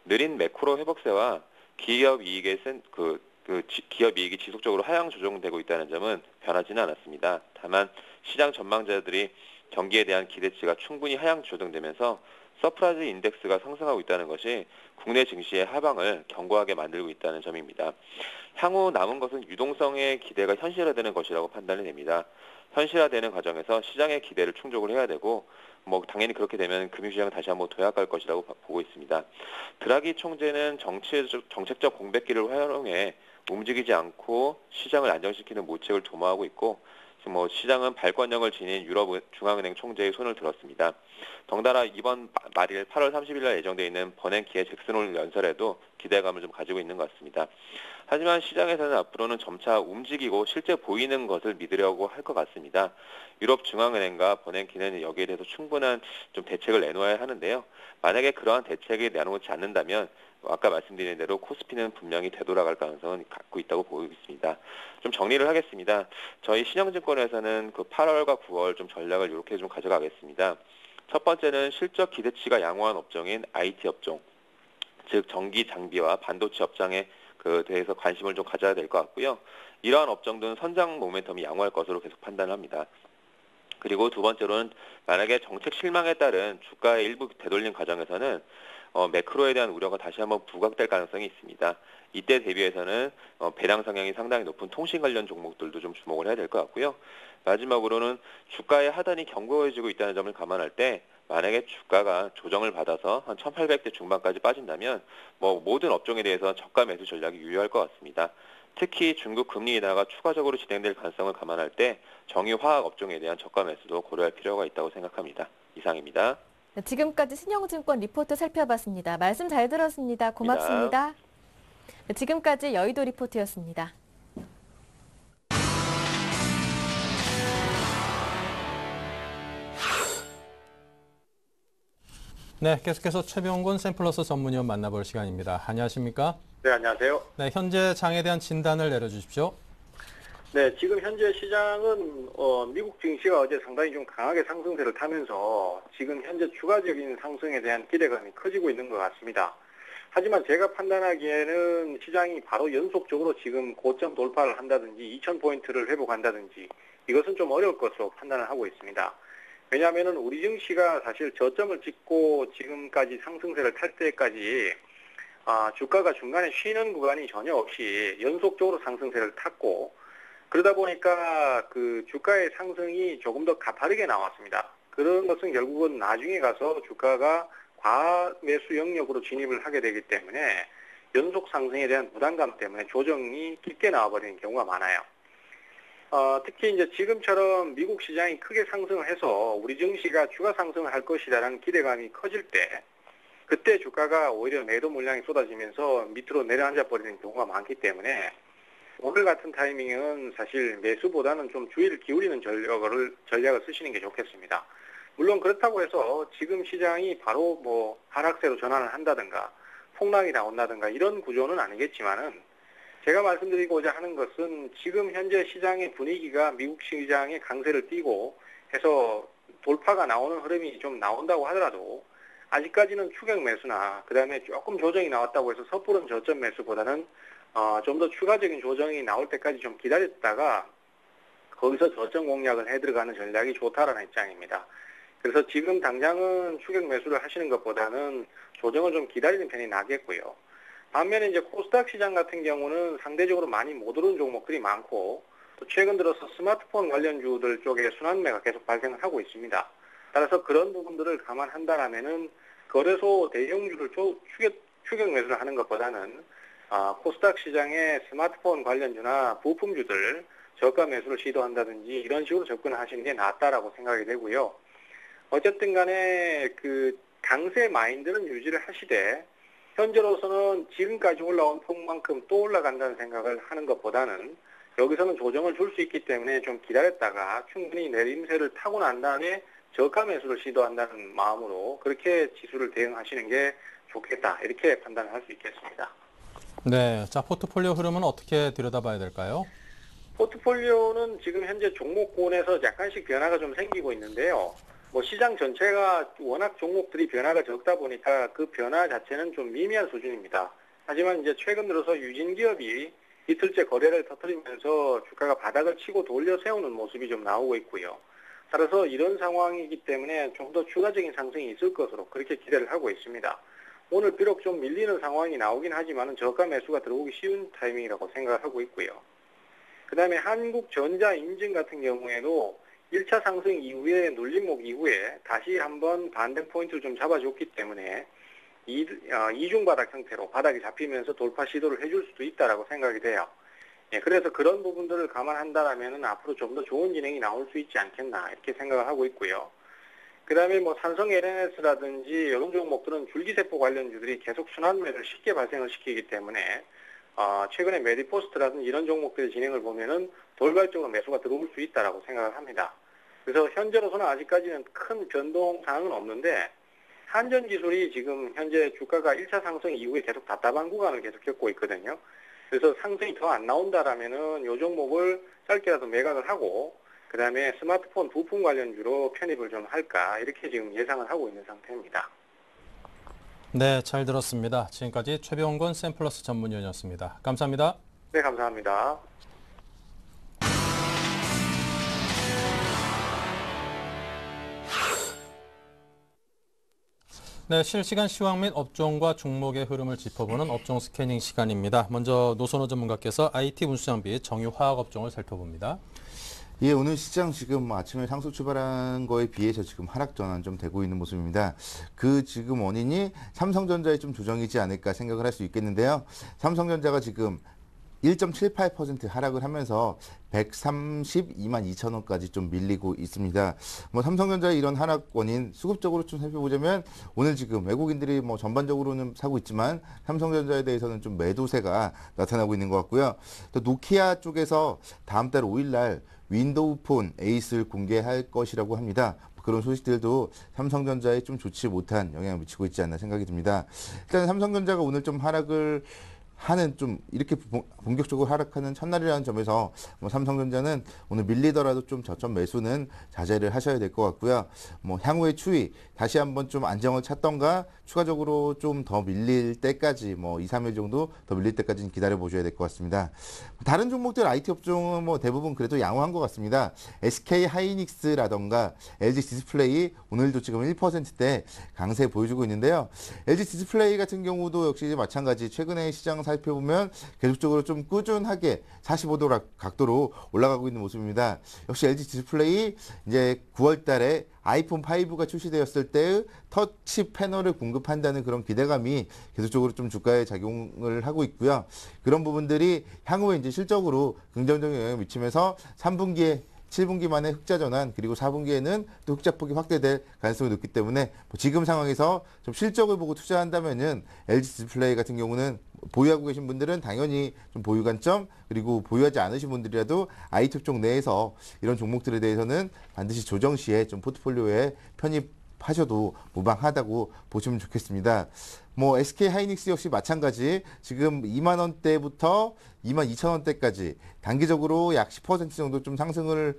Speaker 7: 느린 매크로 회복세와 기업 이익이 지속적으로 하향 조정되고 있다는 점은 변하지는 않았습니다. 다만 시장 전망자들이 경기에 대한 기대치가 충분히 하향 조정되면서 서프라이즈 인덱스가 상승하고 있다는 것이 국내 증시의 하방을 견고하게 만들고 있다는 점입니다. 향후 남은 것은 유동성의 기대가 현실화되는 것이라고 판단이 됩니다. 현실화되는 과정에서 시장의 기대를 충족을 해야 되고 당연히 그렇게 되면 금융시장은 다시 한번 도약할 것이라고 보고 있습니다. 드라기 총재는 정책적 공백기를 활용해 움직이지 않고 시장을 안정시키는 모책을 도모하고 있고 시장은 발권력을 지닌 유럽 중앙은행 총재의 손을 들었습니다. 덩달아 이번 말일 8월 30일 날 예정되어 있는 버냉키의 잭슨홀 연설에도 기대감을 좀 가지고 있는 것 같습니다. 하지만 시장에서는 앞으로는 점차 움직이고 실제 보이는 것을 믿으려고 할 것 같습니다. 유럽 중앙은행과 버냉키는 여기에 대해서 충분한 좀 대책을 내놓아야 하는데요. 만약에 그러한 대책이 내놓지 않는다면 아까 말씀드린 대로 코스피는 분명히 되돌아갈 가능성은 갖고 있다고 보고 있습니다. 좀 정리를 하겠습니다. 저희 신영증권에서는 8월과 9월 좀 전략을 이렇게 좀 가져가겠습니다. 첫 번째는 실적 기대치가 양호한 업종인 IT 업종, 즉 전기 장비와 반도체 업장에 대해서 관심을 좀 가져야 될 것 같고요. 이러한 업종들은 선장 모멘텀이 양호할 것으로 계속 판단을 합니다. 그리고 두 번째로는 만약에 정책 실망에 따른 주가의 일부 되돌림 과정에서는 매크로에 대한 우려가 다시 한번 부각될 가능성이 있습니다. 이때 대비해서는 배당 성향이 상당히 높은 통신 관련 종목들도 좀 주목을 해야 될 것 같고요. 마지막으로는 주가의 하단이 견고해지고 있다는 점을 감안할 때 만약에 주가가 조정을 받아서 한 1800대 중반까지 빠진다면 모든 업종에 대해서 저가 매수 전략이 유효할 것 같습니다. 특히 중국 금리 인하가 추가적으로 진행될 가능성을 감안할 때 정유화학 업종에 대한 저가 매수도 고려할 필요가 있다고 생각합니다. 이상입니다.
Speaker 6: 네, 지금까지 신영증권 리포트 살펴봤습니다. 말씀 잘 들었습니다. 고맙습니다. 네, 지금까지 여의도 리포트였습니다.
Speaker 1: 네, 계속해서 최병곤 샘플러스 전문위원 만나볼 시간입니다. 안녕하십니까?
Speaker 8: 네, 안녕하세요.
Speaker 1: 네, 현재 장에 대한 진단을 내려주십시오.
Speaker 8: 네, 지금 현재 시장은 미국 증시가 어제 상당히 좀 강하게 상승세를 타면서 지금 현재 추가적인 상승에 대한 기대감이 커지고 있는 것 같습니다. 하지만 제가 판단하기에는 시장이 바로 연속적으로 지금 고점 돌파를 한다든지 2000포인트를 회복한다든지 이것은 좀 어려울 것으로 판단을 하고 있습니다. 왜냐하면 우리 증시가 사실 저점을 찍고 지금까지 상승세를 탈 때까지 주가가 중간에 쉬는 구간이 전혀 없이 연속적으로 상승세를 탔고 그러다 보니까 그 주가의 상승이 조금 더 가파르게 나왔습니다. 그런 것은 결국은 나중에 가서 주가가 과매수 영역으로 진입을 하게 되기 때문에 연속 상승에 대한 부담감 때문에 조정이 깊게 나와버리는 경우가 많아요. 특히 이제 지금처럼 미국 시장이 크게 상승을 해서 우리 증시가 추가 상승을 할 것이라는 기대감이 커질 때 그때 주가가 오히려 매도 물량이 쏟아지면서 밑으로 내려앉아 버리는 경우가 많기 때문에 오늘 같은 타이밍은 사실 매수보다는 좀 주의를 기울이는 전략을 쓰시는 게 좋겠습니다. 물론 그렇다고 해서 지금 시장이 바로 하락세로 전환을 한다든가 폭락이 나온다든가 이런 구조는 아니겠지만은 제가 말씀드리고자 하는 것은 지금 현재 시장의 분위기가 미국 시장의 강세를 띠고 해서 돌파가 나오는 흐름이 좀 나온다고 하더라도 아직까지는 추격 매수나 그다음에 조금 조정이 나왔다고 해서 섣부른 저점 매수보다는 좀 더 추가적인 조정이 나올 때까지 좀 기다렸다가 거기서 저점 공략을 해 들어가는 전략이 좋다라는 입장입니다. 그래서 지금 당장은 추격 매수를 하시는 것보다는 조정을 좀 기다리는 편이 나겠고요. 반면에 이제 코스닥 시장 같은 경우는 상대적으로 많이 못 오른 종목들이 많고 또 최근 들어서 스마트폰 관련주들 쪽에 순환매가 계속 발생을 하고 있습니다. 따라서 그런 부분들을 감안한다라면은 거래소 대형주를 추격 매수를 하는 것보다는 코스닥 시장의 스마트폰 관련주나 부품주들 저가 매수를 시도한다든지 이런 식으로 접근을 하시는 게 낫다라고 생각이 되고요. 어쨌든 간에 그 강세 마인드는 유지를 하시되 현재로서는 지금까지 올라온 폭만큼 또 올라간다는 생각을 하는 것보다는 여기서는 조정을 줄 수 있기 때문에 좀 기다렸다가 충분히 내림세를 타고 난 다음에 저가 매수를 시도한다는 마음으로 그렇게 지수를 대응하시는 게 좋겠다. 이렇게 판단을 할 수 있겠습니다.
Speaker 1: 네, 자 포트폴리오 흐름은 어떻게 들여다봐야 될까요?
Speaker 8: 포트폴리오는 지금 현재 종목군에서 약간씩 변화가 좀 생기고 있는데요. 뭐 시장 전체가 워낙 종목들이 변화가 적다 보니까 그 변화 자체는 좀 미미한 수준입니다. 하지만 이제 최근 들어서 유진기업이 이틀째 거래를 터뜨리면서 주가가 바닥을 치고 돌려 세우는 모습이 좀 나오고 있고요. 따라서 이런 상황이기 때문에 좀 더 추가적인 상승이 있을 것으로 그렇게 기대를 하고 있습니다. 오늘 비록 좀 밀리는 상황이 나오긴 하지만 저가 매수가 들어오기 쉬운 타이밍이라고 생각을 하고 있고요. 그 다음에 한국전자인증 같은 경우에도 1차 상승 이후에 눌림목 이후에 다시 한번 반등 포인트를 좀 잡아줬기 때문에 이중 바닥 형태로 바닥이 잡히면서 돌파 시도를 해줄 수도 있다라고 생각이 돼요. 예, 그래서 그런 부분들을 감안한다라면은 앞으로 좀 더 좋은 진행이 나올 수 있지 않겠나 이렇게 생각을 하고 있고요. 그 다음에 뭐 삼성 LNS라든지 이런 종목들은 줄기세포 관련주들이 계속 순환매를 쉽게 발생을 시키기 때문에 최근에 메디포스트라든지 이런 종목들의 진행을 보면은 돌발적으로 매수가 들어올 수 있다라고 생각을 합니다. 그래서 현재로서는 아직까지는 큰 변동 사항은 없는데 한전기술이 지금 현재 주가가 1차 상승 이후에 계속 답답한 구간을 계속 겪고 있거든요. 그래서 상승이 더 안 나온다라면은 이 종목을 짧게라도 매각을 하고 그 다음에 스마트폰 부품 관련주로 편입을 좀 할까 이렇게 지금 예상을 하고 있는 상태입니다.
Speaker 1: 네, 잘 들었습니다. 지금까지 최병권 샘플러스 전문위원이었습니다. 감사합니다.
Speaker 8: 네, 감사합니다.
Speaker 1: 네, 실시간 시황 및 업종과 종목의 흐름을 짚어보는 업종 스캐닝 시간입니다. 먼저 노선호 전문가께서 IT 운수장비 정유 화학업종을 살펴봅니다.
Speaker 4: 예, 오늘 시장 지금 아침에 상승 출발한 거에 비해서 지금 하락 전환 좀 되고 있는 모습입니다. 그 지금 원인이 삼성전자의 좀 조정이지 않을까 생각을 할 수 있겠는데요. 삼성전자가 지금 1.78% 하락을 하면서 132만 2천 원까지 좀 밀리고 있습니다. 뭐 삼성전자의 이런 하락 원인 수급적으로 좀 살펴보자면 오늘 지금 외국인들이 뭐 전반적으로는 사고 있지만 삼성전자에 대해서는 좀 매도세가 나타나고 있는 것 같고요. 또 노키아 쪽에서 다음 달 5일 날 윈도우 폰 에이스를 공개할 것이라고 합니다. 그런 소식들도 삼성전자에 좀 좋지 못한 영향을 미치고 있지 않나 생각이 듭니다. 일단 삼성전자가 오늘 좀 하락을 하는 좀 이렇게 본격적으로 하락하는 첫날이라는 점에서 뭐 삼성전자는 오늘 밀리더라도 좀 저점 매수는 자제를 하셔야 될 것 같고요. 뭐 향후의 추이 다시 한번 좀 안정을 찾던가 추가적으로 좀 더 밀릴 때까지 뭐 2, 3일 정도 더 밀릴 때까지는 기다려 보셔야 될 것 같습니다. 다른 종목들 IT 업종은 뭐 대부분 그래도 양호한 것 같습니다. SK 하이닉스라던가 LG 디스플레이 오늘도 지금 1%대 강세 보여주고 있는데요. LG 디스플레이 같은 경우도 역시 마찬가지 최근에 시장 살펴보면 계속적으로 좀 꾸준하게 45도 각도로 올라가고 있는 모습입니다. 역시 LG 디스플레이 이제 9월 달에 아이폰 5가 출시되었을 때의 터치 패널을 공급한다는 그런 기대감이 계속적으로 좀 주가에 작용을 하고 있고요. 그런 부분들이 향후에 이제 실적으로 긍정적인 영향을 미치면서 3분기에 7분기 만에 흑자 전환 그리고 4분기에는 또 흑자폭이 확대될 가능성이 높기 때문에 지금 상황에서 좀 실적을 보고 투자한다면은 LG 디스플레이 같은 경우는 보유하고 계신 분들은 당연히 좀 보유 관점 그리고 보유하지 않으신 분들이라도 IT 업종 내에서 이런 종목들에 대해서는 반드시 조정 시에 좀 포트폴리오에 편입하셔도 무방하다고 보시면 좋겠습니다. 뭐 SK 하이닉스 역시 마찬가지 지금 2만 원대부터 2만 2천 원대까지 단기적으로 약 10% 정도 좀 상승을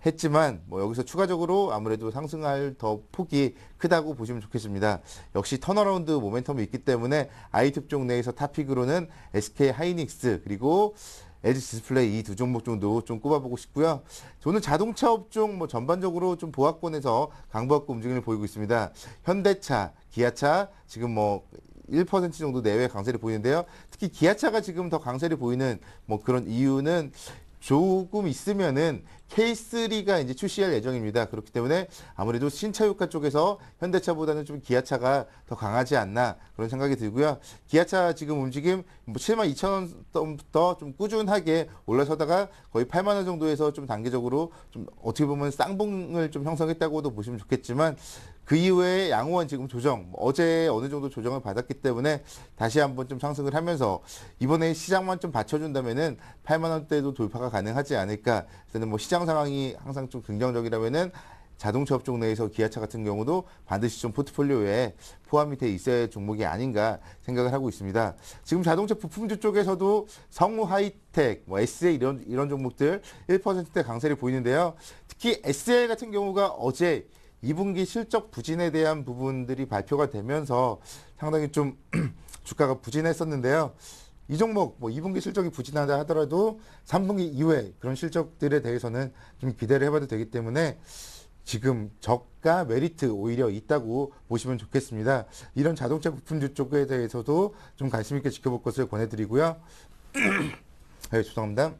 Speaker 4: 했지만 뭐 여기서 추가적으로 아무래도 상승할 더 폭이 크다고 보시면 좋겠습니다. 역시 턴어라운드 모멘텀이 있기 때문에 IT 업종 내에서 탑픽으로는 SK 하이닉스 그리고 LG 디스플레이 이 두 종목 정도 좀 꼽아보고 싶고요. 저는 자동차 업종 뭐 전반적으로 좀 보합권에서 강보합권 움직임을 보이고 있습니다. 현대차, 기아차 지금 뭐 1% 정도 내외 강세를 보이는데요. 특히 기아차가 지금 더 강세를 보이는 뭐 그런 이유는 조금 있으면은 K3가 이제 출시할 예정입니다. 그렇기 때문에 아무래도 신차유가 쪽에서 현대차보다는 좀 기아차가 더 강하지 않나 그런 생각이 들고요. 기아차 지금 움직임 72,000원부터 좀 꾸준하게 올라서다가 거의 8만 원 정도에서 좀 단계적으로 좀 어떻게 보면 쌍봉을 좀 형성했다고도 보시면 좋겠지만 그 이후에 양호한 지금 조정, 어제 어느 정도 조정을 받았기 때문에 다시 한번 좀 상승을 하면서 이번에 시장만 좀 받쳐준다면은 8만 원대도 돌파가 가능하지 않을까. 일단은 뭐 시장 상황이 항상 좀 긍정적이라면은 자동차 업종 내에서 기아차 같은 경우도 반드시 좀 포트폴리오에 포함이 돼 있어야 할 종목이 아닌가 생각을 하고 있습니다. 지금 자동차 부품주 쪽에서도 성우 하이텍, 뭐 SL 이런 종목들 1%대 강세를 보이는데요. 특히 SL 같은 경우가 어제 2분기 실적 부진에 대한 부분들이 발표가 되면서 상당히 좀 주가가 부진했었는데요. 이 종목 뭐 2분기 실적이 부진하다 하더라도 3분기 이후에 그런 실적들에 대해서는 좀 기대를 해봐도 되기 때문에 지금 저가 메리트 오히려 있다고 보시면 좋겠습니다. 이런 자동차 부품주 쪽에 대해서도 좀 관심 있게 지켜볼 것을 권해드리고요. 네, 죄송합니다.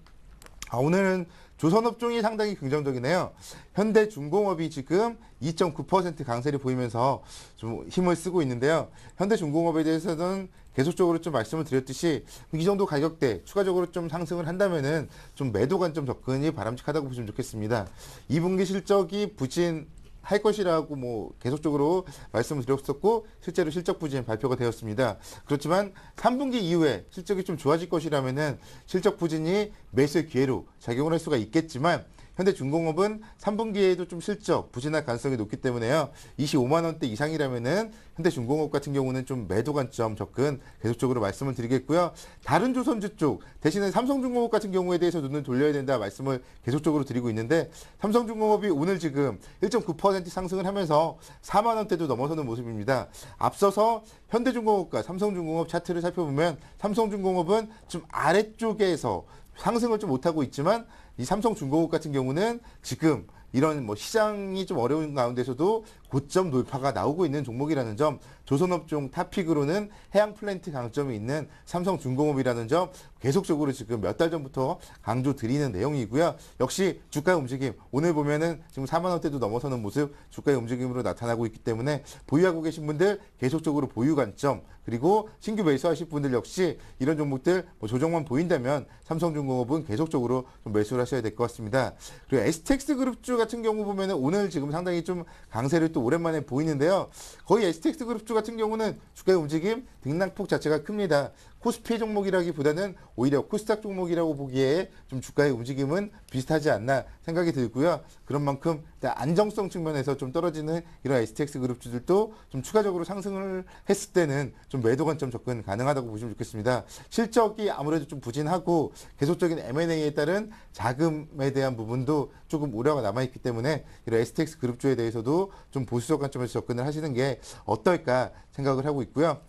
Speaker 4: 오늘은 조선업종이 상당히 긍정적이네요. 현대중공업이 지금 2.9% 강세를 보이면서 좀 힘을 쓰고 있는데요. 현대중공업에 대해서는 계속적으로 좀 말씀을 드렸듯이 이 정도 가격대 추가적으로 좀 상승을 한다면은 좀 매도 관점 접근이 바람직하다고 보시면 좋겠습니다. 2분기 실적이 부진할 것이라고 뭐 계속적으로 말씀을 드렸었고 실제로 실적 부진 발표가 되었습니다. 그렇지만 3분기 이후에 실적이 좀 좋아질 것이라면은 실적 부진이 매수의 기회로 작용을 할 수가 있겠지만 현대중공업은 3분기에도 좀 실적 부진할 가능성이 높기 때문에요. 25만 원대 이상이라면은 현대중공업 같은 경우는 좀 매도 관점 접근 계속적으로 말씀을 드리겠고요. 다른 조선주 쪽 대신에 삼성중공업 같은 경우에 대해서 눈을 돌려야 된다 말씀을 계속적으로 드리고 있는데 삼성중공업이 오늘 지금 1.9% 상승을 하면서 4만 원대도 넘어서는 모습입니다. 앞서서 현대중공업과 삼성중공업 차트를 살펴보면 삼성중공업은 좀 아래쪽에서 상승을 좀 못하고 있지만 이 삼성중공업 같은 경우는 지금 이런 뭐 시장이 좀 어려운 가운데서도 고점 돌파가 나오고 있는 종목이라는 점, 조선업종 탑픽으로는 해양 플랜트 강점이 있는 삼성중공업이라는 점 계속적으로 지금 몇 달 전부터 강조 드리는 내용이고요. 역시 주가 움직임 오늘 보면은 지금 4만 원대도 넘어서는 모습 주가의 움직임으로 나타나고 있기 때문에 보유하고 계신 분들 계속적으로 보유 관점 그리고 신규 매수하실 분들 역시 이런 종목들 뭐 조정만 보인다면 삼성중공업은 계속적으로 좀 매수를 하셔야 될 것 같습니다. 그리고 STX 그룹주 같은 경우 보면은 오늘 지금 상당히 좀 강세를 또 오랜만에 보이는데요. 거의 STX 그룹주 같은 경우는 주가의 움직임 등락폭 자체가 큽니다. 코스피 종목이라기보다는 오히려 코스닥 종목이라고 보기에 좀 주가의 움직임은 비슷하지 않나 생각이 들고요. 그런 만큼 안정성 측면에서 좀 떨어지는 이런 STX 그룹주들도 좀 추가적으로 상승을 했을 때는 좀 매도 관점 접근 가능하다고 보시면 좋겠습니다. 실적이 아무래도 좀 부진하고 계속적인 M&A에 따른 자금에 대한 부분도 조금 우려가 남아있기 때문에 이런 STX 그룹주에 대해서도 좀 보수적 관점에서 접근을 하시는 게 어떨까 생각을 하고 있고요.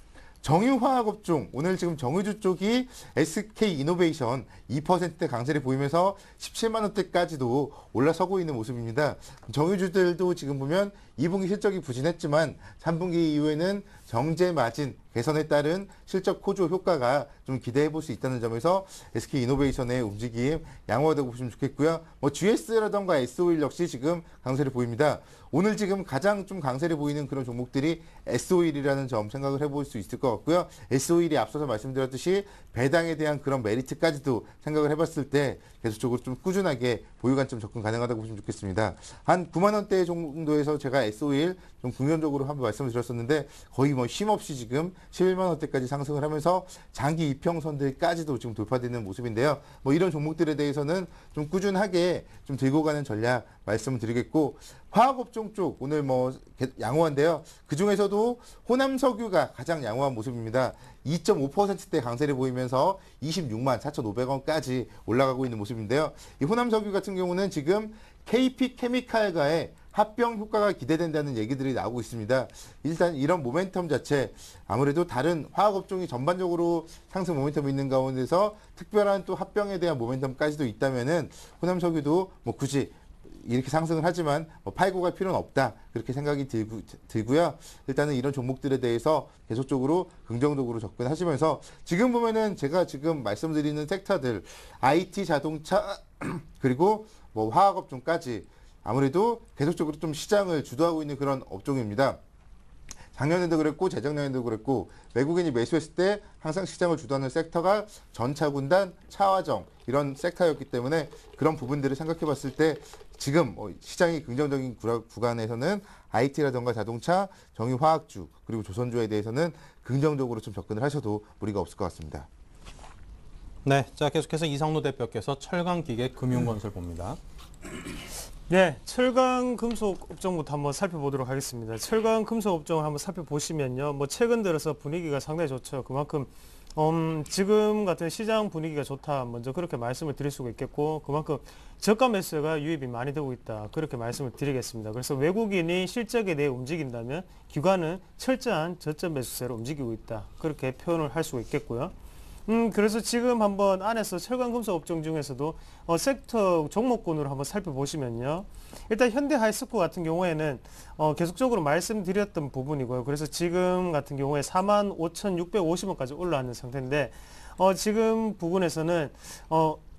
Speaker 4: 정유화학업종 오늘 지금 정유주 쪽이 SK이노베이션 2%대 강세를 보이면서 17만 원대까지도 올라서고 있는 모습입니다. 정유주들도 지금 보면 2분기 실적이 부진했지만 3분기 이후에는 정제 마진 개선에 따른 실적 호조 효과가 좀 기대해 볼 수 있다는 점에서 SK이노베이션의 움직임 양호하다고 보시면 좋겠고요. 뭐 GS라던가 S-오일 역시 지금 강세를 보입니다. 오늘 지금 가장 좀 강세를 보이는 그런 종목들이 S-오일이라는 점 생각을 해볼 수 있을 것 같고요. S-오일이 앞서서 말씀드렸듯이 배당에 대한 그런 메리트까지도 생각을 해봤을 때 계속적으로 좀 꾸준하게 보유 관점 접근 가능하다고 보시면 좋겠습니다. 한 9만 원대 정도에서 제가 S-오일 좀 긍정적으로 한번 말씀을 드렸었는데 거의 뭐 쉼없이 지금 11만 원대까지 상승을 하면서 장기 이평선들까지도 지금 돌파되는 모습인데요. 뭐 이런 종목들에 대해서는 좀 꾸준하게 좀 들고 가는 전략 말씀을 드리겠고 화학업종 쪽 오늘 뭐 양호한데요. 그 중에서도 호남석유가 가장 양호한 모습입니다. 2.5%대 강세를 보이면서 26만 4,500원까지 올라가고 있는 모습인데요. 이 호남석유 같은 경우는 지금 KP케미칼과의 합병 효과가 기대된다는 얘기들이 나오고 있습니다. 일단 이런 모멘텀 자체 아무래도 다른 화학업종이 전반적으로 상승 모멘텀이 있는 가운데서 특별한 또 합병에 대한 모멘텀까지도 있다면은 호남석유도 뭐 굳이 이렇게 상승을 하지만 뭐 팔고 갈 필요는 없다 그렇게 생각이 들고요. 일단은 이런 종목들에 대해서 계속적으로 긍정적으로 접근하시면서 지금 보면은 제가 지금 말씀드리는 섹터들 IT 자동차 그리고 뭐 화학업종까지 아무래도 계속적으로 좀 시장을 주도하고 있는 그런 업종입니다. 작년에도 그랬고 재작년에도 그랬고 외국인이 매수했을 때 항상 시장을 주도하는 섹터가 전차군단, 차화정 이런 섹터였기 때문에 그런 부분들을 생각해 봤을 때 지금 시장이 긍정적인 구간에서는 IT라든가 자동차, 정유화학주 그리고 조선주에 대해서는 긍정적으로 좀 접근을 하셔도 무리가 없을 것 같습니다.
Speaker 1: 네, 자 계속해서 이상로 대표께서 철강기계 금융건설 봅니다.
Speaker 3: 네, 철강 금속 업종부터 한번 살펴보도록 하겠습니다. 철강 금속 업종을 한번 살펴보시면요, 뭐 최근 들어서 분위기가 상당히 좋죠. 그만큼 지금 같은 시장 분위기가 좋다. 먼저 그렇게 말씀을 드릴 수가 있겠고, 그만큼 저가 매수가 유입이 많이 되고 있다. 그렇게 말씀을 드리겠습니다. 그래서 외국인이 실적에 대해 움직인다면 기관은 철저한 저점 매수세로 움직이고 있다. 그렇게 표현을 할 수가 있겠고요. 그래서 지금 한번 안에서 철강금속 업종 중에서도 섹터 종목군으로 한번 살펴보시면요. 일단 현대하이스코 같은 경우에는 계속적으로 말씀드렸던 부분이고요. 그래서 지금 같은 경우에 45,650원까지 올라왔는 상태인데 지금 부분에서는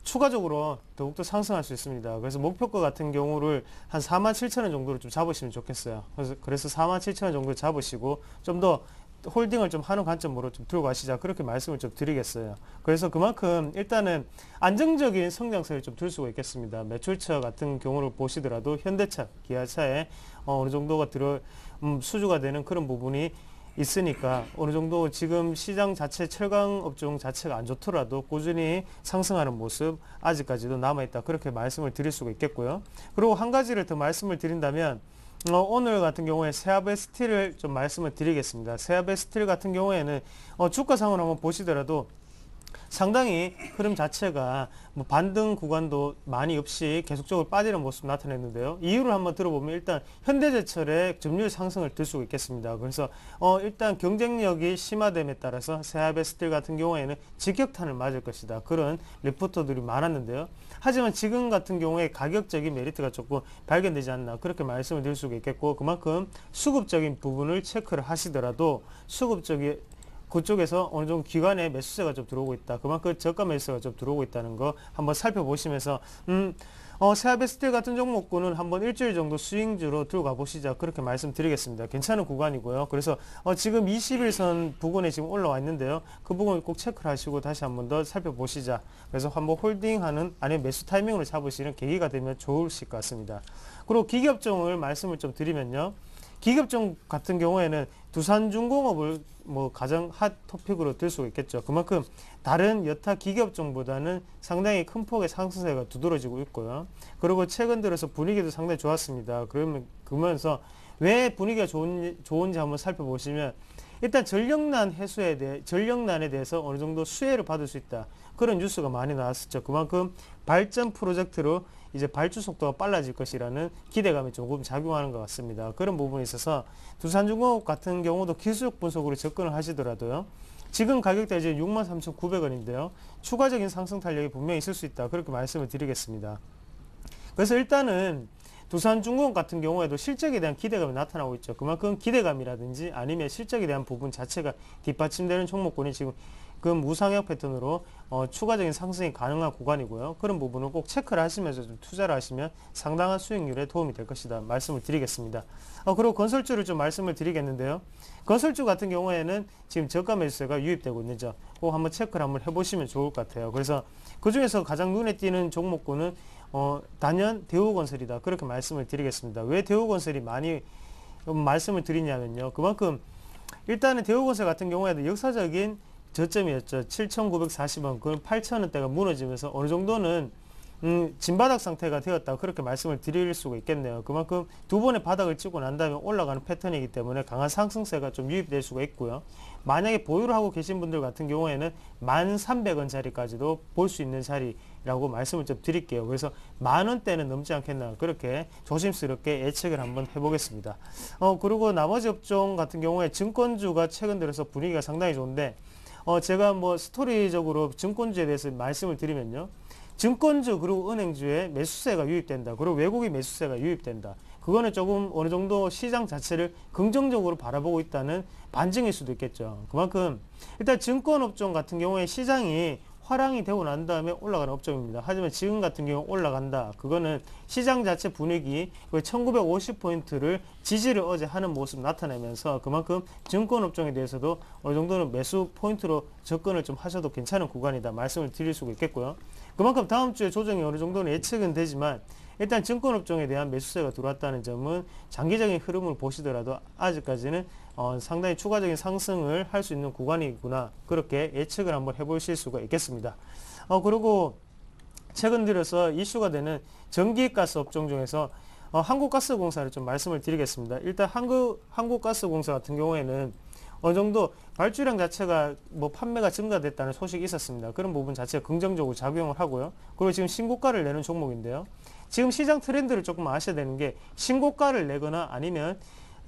Speaker 3: 추가적으로 더욱더 상승할 수 있습니다. 그래서 목표가 같은 경우를 한 47,000원 정도로 좀 잡으시면 좋겠어요. 그래서 47,000원 정도 잡으시고 좀 더 홀딩을 좀 하는 관점으로 좀 들고 가시자 그렇게 말씀을 좀 드리겠어요. 그래서 그만큼 일단은 안정적인 성장세를 좀 들 수가 있겠습니다. 매출처 같은 경우를 보시더라도 현대차, 기아차에 어느 정도가 수주가 되는 그런 부분이 있으니까 어느 정도 지금 시장 자체 철강 업종 자체가 안 좋더라도 꾸준히 상승하는 모습 아직까지도 남아있다 그렇게 말씀을 드릴 수가 있겠고요. 그리고 한 가지를 더 말씀을 드린다면 오늘 같은 경우에 세아베 스틸을 좀 말씀을 드리겠습니다. 세아베 스틸 같은 경우에는 주가상으로 한번 보시더라도 상당히 흐름 자체가 뭐 반등 구간도 많이 없이 계속적으로 빠지는 모습 나타냈는데요. 이유를 한번 들어보면 일단 현대제철의 점유율 상승을 들 수가 있겠습니다. 그래서 일단 경쟁력이 심화됨에 따라서 세아베 스틸 같은 경우에는 직격탄을 맞을 것이다. 그런 리포터들이 많았는데요. 하지만 지금 같은 경우에 가격적인 메리트가 조금 발견되지 않나 그렇게 말씀을 드릴 수가 있겠고, 그만큼 수급적인 부분을 체크를 하시더라도 수급적인 그쪽에서 어느 정도 기관의 매수세가 좀 들어오고 있다. 그만큼 저가 매수세가 좀 들어오고 있다는 거 한번 살펴보시면서 세아베 스틸 같은 종목군은 한번 일주일 정도 스윙주로 들어가 보시자 그렇게 말씀드리겠습니다. 괜찮은 구간이고요. 그래서 지금 21선 부근에 지금 올라와 있는데요. 그 부분을 꼭 체크를 하시고 다시 한번 더 살펴보시자. 그래서 한번 홀딩하는 아니면 매수 타이밍으로 잡으시는 계기가 되면 좋으실 것 같습니다. 그리고 기계업종을 말씀을 좀 드리면요. 기계업종 같은 경우에는 두산중공업을 뭐 가장 핫 토픽으로 들 수가 있겠죠. 그만큼 다른 여타 기계업종보다는 상당히 큰 폭의 상승세가 두드러지고 있고요. 그리고 최근 들어서 분위기도 상당히 좋았습니다. 그러면서 왜 분위기가 좋은지 한번 살펴보시면 일단 전력난에 대해서 어느 정도 수혜를 받을 수 있다. 그런 뉴스가 많이 나왔었죠. 그만큼 발전 프로젝트로 이제 발주 속도가 빨라질 것이라는 기대감이 조금 작용하는 것 같습니다. 그런 부분에 있어서 두산중공업 같은 경우도 기술적 분석으로 접근을 하시더라도요. 지금 가격대 이제 63,900원인데요. 추가적인 상승 탄력이 분명히 있을 수 있다. 그렇게 말씀을 드리겠습니다. 그래서 일단은 두산중공업 같은 경우에도 실적에 대한 기대감이 나타나고 있죠. 그만큼 기대감이라든지 아니면 실적에 대한 부분 자체가 뒷받침되는 종목군이 지금 그 무상향 패턴으로 추가적인 상승이 가능한 구간이고요. 그런 부분을 꼭 체크를 하시면서 좀 투자를 하시면 상당한 수익률에 도움이 될 것이다 말씀을 드리겠습니다. 그리고 건설주를 좀 말씀을 드리겠는데요. 건설주 같은 경우에는 지금 저가 매수세가 유입되고 있는지 꼭 한번 체크를 한번 해보시면 좋을 것 같아요. 그래서 그 중에서 가장 눈에 띄는 종목군은 단연 대우건설이다. 그렇게 말씀을 드리겠습니다. 왜 대우건설이 많이 말씀을 드리냐면요. 그만큼 일단은 대우건설 같은 경우에도 역사적인 저점이었죠. 7,940원, 그건 8,000원대가 무너지면서 어느 정도는 진바닥 상태가 되었다. 그렇게 말씀을 드릴 수가 있겠네요. 그만큼 두 번의 바닥을 찍고 난 다음에 올라가는 패턴이기 때문에 강한 상승세가 좀 유입될 수가 있고요. 만약에 보유를 하고 계신 분들 같은 경우에는 1,300원짜리까지도 볼 수 있는 자리라고 말씀을 좀 드릴게요. 그래서 10,000원대는 넘지 않겠나 그렇게 조심스럽게 예측을 한번 해보겠습니다. 그리고 나머지 업종 같은 경우에 증권주가 최근 들어서 분위기가 상당히 좋은데 제가 뭐 스토리적으로 증권주에 대해서 말씀을 드리면요. 증권주 그리고 은행주에 매수세가 유입된다. 그리고 외국인 매수세가 유입된다. 그거는 조금 어느 정도 시장 자체를 긍정적으로 바라보고 있다는 반증일 수도 있겠죠. 그만큼 일단 증권업종 같은 경우에 시장이 화랑이 되고 난 다음에 올라가는 업종입니다. 하지만 지금 같은 경우 올라간다. 그거는 시장 자체 분위기 1950포인트를 지지를 어제 하는 모습 나타내면서 그만큼 증권 업종에 대해서도 어느 정도는 매수 포인트로 접근을 좀 하셔도 괜찮은 구간이다 말씀을 드릴 수가 있겠고요. 그만큼 다음 주에 조정이 어느 정도는 예측은 되지만 일단 증권업종에 대한 매수세가 들어왔다는 점은 장기적인 흐름을 보시더라도 아직까지는 상당히 추가적인 상승을 할 수 있는 구간이구나 그렇게 예측을 한번 해보실 수가 있겠습니다. 그리고 최근 들어서 이슈가 되는 전기가스 업종 중에서 한국가스공사를 좀 말씀을 드리겠습니다. 일단 한국가스공사 같은 경우에는 어느 정도 발주량 자체가 판매가 증가됐다는 소식이 있었습니다. 그런 부분 자체가 긍정적으로 작용을 하고요. 그리고 지금 신고가를 내는 종목인데요. 지금 시장 트렌드를 조금 아셔야 되는 게 신고가를 내거나 아니면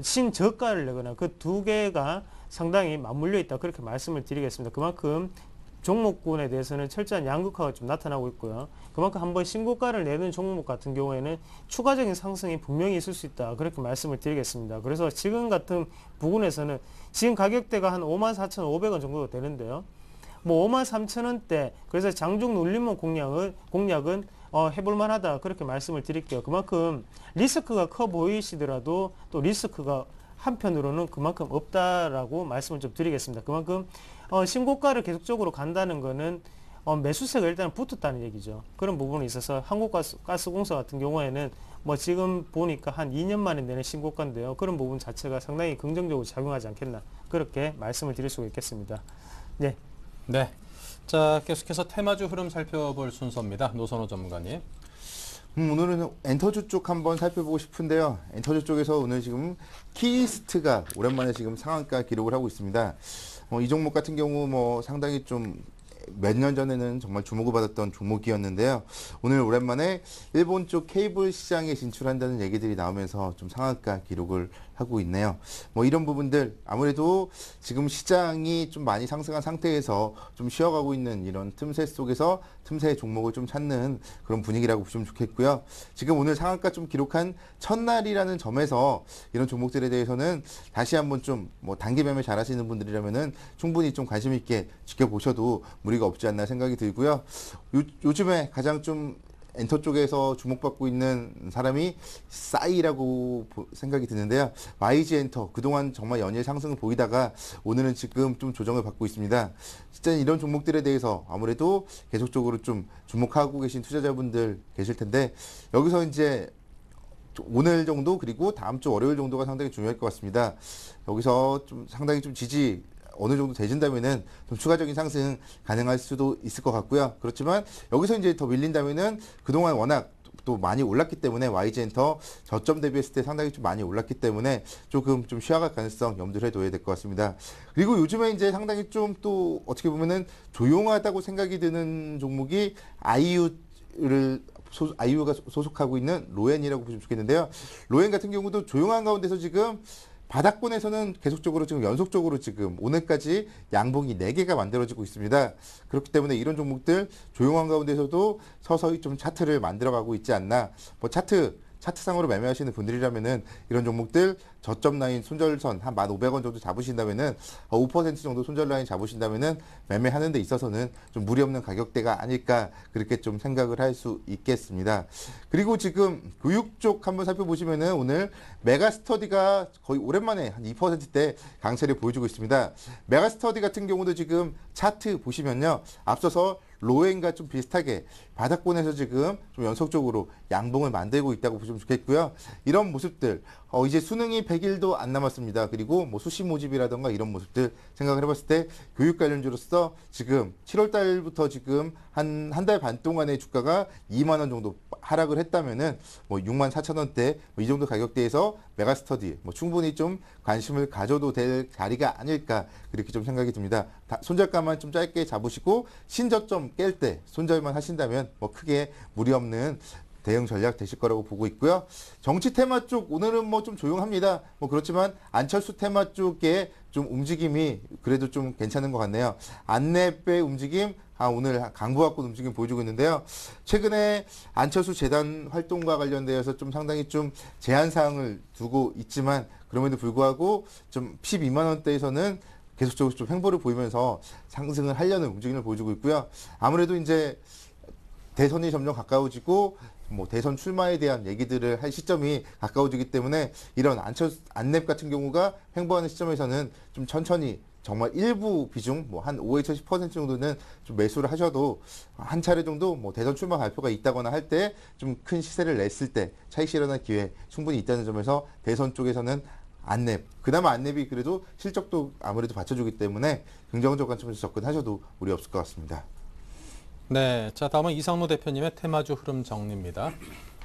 Speaker 3: 신저가를 내거나 그 두 개가 상당히 맞물려 있다 그렇게 말씀을 드리겠습니다. 그만큼 종목군에 대해서는 철저한 양극화가 좀 나타나고 있고요. 그만큼 한번 신고가를 내는 종목 같은 경우에는 추가적인 상승이 분명히 있을 수 있다 그렇게 말씀을 드리겠습니다. 그래서 지금 같은 부분에서는 지금 가격대가 한 54,500원 정도 되는데요. 53,000원대 그래서 장중 눌림목 공략은 해볼 만하다 그렇게 말씀을 드릴게요. 그만큼 리스크가 커 보이시더라도 또 리스크가 한편으로는 그만큼 없다라고 말씀을 좀 드리겠습니다. 그만큼 신고가를 계속적으로 간다는 거는 매수세가 일단 붙었다는 얘기죠. 그런 부분이 있어서 한국가스공사 같은 경우에는 지금 보니까 한 2년 만에 내는 신고가인데요. 그런 부분 자체가 상당히 긍정적으로 작용하지 않겠나 그렇게 말씀을 드릴 수가 있겠습니다. 네.
Speaker 1: 네. 자, 계속해서 테마주 흐름 살펴볼 순서입니다. 노선호 전문가님.
Speaker 4: 오늘은 엔터주 쪽 한번 살펴보고 싶은데요. 엔터주 쪽에서 오늘 지금 키스트가 오랜만에 지금 상한가 기록을 하고 있습니다. 이 종목 같은 경우 상당히 좀 몇 년 전에는 정말 주목을 받았던 종목이었는데요. 오늘 오랜만에 일본 쪽 케이블 시장에 진출한다는 얘기들이 나오면서 좀 상한가 기록을 하고 있네요. 이런 부분들 아무래도 지금 시장이 좀 많이 상승한 상태에서 좀 쉬어가고 있는 이런 틈새 속에서 틈새 종목을 좀 찾는 그런 분위기라고 보시면 좋겠고요. 지금 오늘 상한가 좀 기록한 첫날이라는 점에서 이런 종목들에 대해서는 다시 한번 좀 단기 매매 잘 하시는 분들이라면은 충분히 좀 관심 있게 지켜보셔도 무리가 없지 않나 생각이 들고요. 요즘에 가장 좀 엔터 쪽에서 주목받고 있는 사람이 싸이라고 생각이 드는데요. YG 엔터 그동안 정말 연일 상승을 보이다가 오늘은 지금 좀 조정을 받고 있습니다. 진짜 이런 종목들에 대해서 아무래도 계속적으로 좀 주목하고 계신 투자자분들 계실 텐데 여기서 이제 오늘 정도 그리고 다음 주 월요일 정도가 상당히 중요할 것 같습니다. 여기서 좀 상당히 좀 지지 어느 정도 되진다면은 좀 추가적인 상승 가능할 수도 있을 것 같고요. 그렇지만 여기서 이제 더 밀린다면은 그동안 워낙 또 많이 올랐기 때문에 YG 엔터 저점 대비했을 때 상당히 좀 많이 올랐기 때문에 조금 좀 쉬어갈 가능성 염두를 해둬야 될 것 같습니다. 그리고 요즘에 이제 상당히 좀 또 어떻게 보면은 조용하다고 생각이 드는 종목이 아이유가 소속하고 있는 로엔이라고 보시면 좋겠는데요. 로엔 같은 경우도 조용한 가운데서 지금 바닥권에서는 계속적으로 지금 연속적으로 지금 오늘까지 양봉이 4개가 만들어지고 있습니다. 그렇기 때문에 이런 종목들 조용한 가운데서도 서서히 좀 차트를 만들어가고 있지 않나. 차트상으로 매매하시는 분들이라면은 이런 종목들 저점 라인 손절선 한 1,500원 정도 잡으신다면은 5% 정도 손절 라인 잡으신다면은 매매하는 데 있어서는 좀 무리 없는 가격대가 아닐까 그렇게 좀 생각을 할 수 있겠습니다. 그리고 지금 교육 쪽 한번 살펴보시면은 오늘 메가스터디가 거의 오랜만에 한 2%대 강세를 보여주고 있습니다. 메가스터디 같은 경우도 지금 차트 보시면요. 앞서서 로엔과 좀 비슷하게 바닥권에서 지금 좀 연속적으로 양봉을 만들고 있다고 보시면 좋겠고요. 이런 모습들 이제 수능이 100일도 안 남았습니다. 그리고 수시 모집이라던가 이런 모습들 생각을 해봤을 때 교육 관련주로서 지금 7월 달부터 지금 한 달 반 동안의 주가가 2만 원 정도 하락을 했다면은 64,000원대 이 정도 가격대에서 메가스터디 충분히 좀 관심을 가져도 될 자리가 아닐까 그렇게 좀 생각이 듭니다. 손절가만 좀 짧게 잡으시고 신저점 깰 때 손절만 하신다면 크게 무리 없는 대응 전략 되실 거라고 보고 있고요. 정치 테마 쪽 오늘은 좀 조용합니다. 그렇지만 안철수 테마 쪽에 좀 움직임이 그래도 좀 괜찮은 것 같네요. 안내배 움직임, 오늘 강보합권 움직임 보여주고 있는데요. 최근에 안철수 재단 활동과 관련되어서 좀 상당히 좀 제한 사항을 두고 있지만 그럼에도 불구하고 좀 12만 원대에서는 계속적으로 좀 횡보를 보이면서 상승을 하려는 움직임을 보여주고 있고요. 아무래도 이제 대선이 점점 가까워지고 뭐 대선 출마에 대한 얘기들을 할 시점이 가까워지기 때문에 이런 안랩 같은 경우가 횡보하는 시점에서는 좀 천천히 정말 일부 비중 뭐 한 5에서 10% 정도는 좀 매수를 하셔도 한 차례 정도 뭐 대선 출마 발표가 있다거나 할 때 좀 큰 시세를 냈을 때 차익 실현할 기회 충분히 있다는 점에서 대선 쪽에서는 안랩, 그나마 안랩이 그래도 실적도 아무래도 받쳐주기 때문에 긍정적 관점에서 접근하셔도 무리 없을 것 같습니다.
Speaker 1: 네, 자 다음은 이상무 대표님의 테마주 흐름 정리입니다.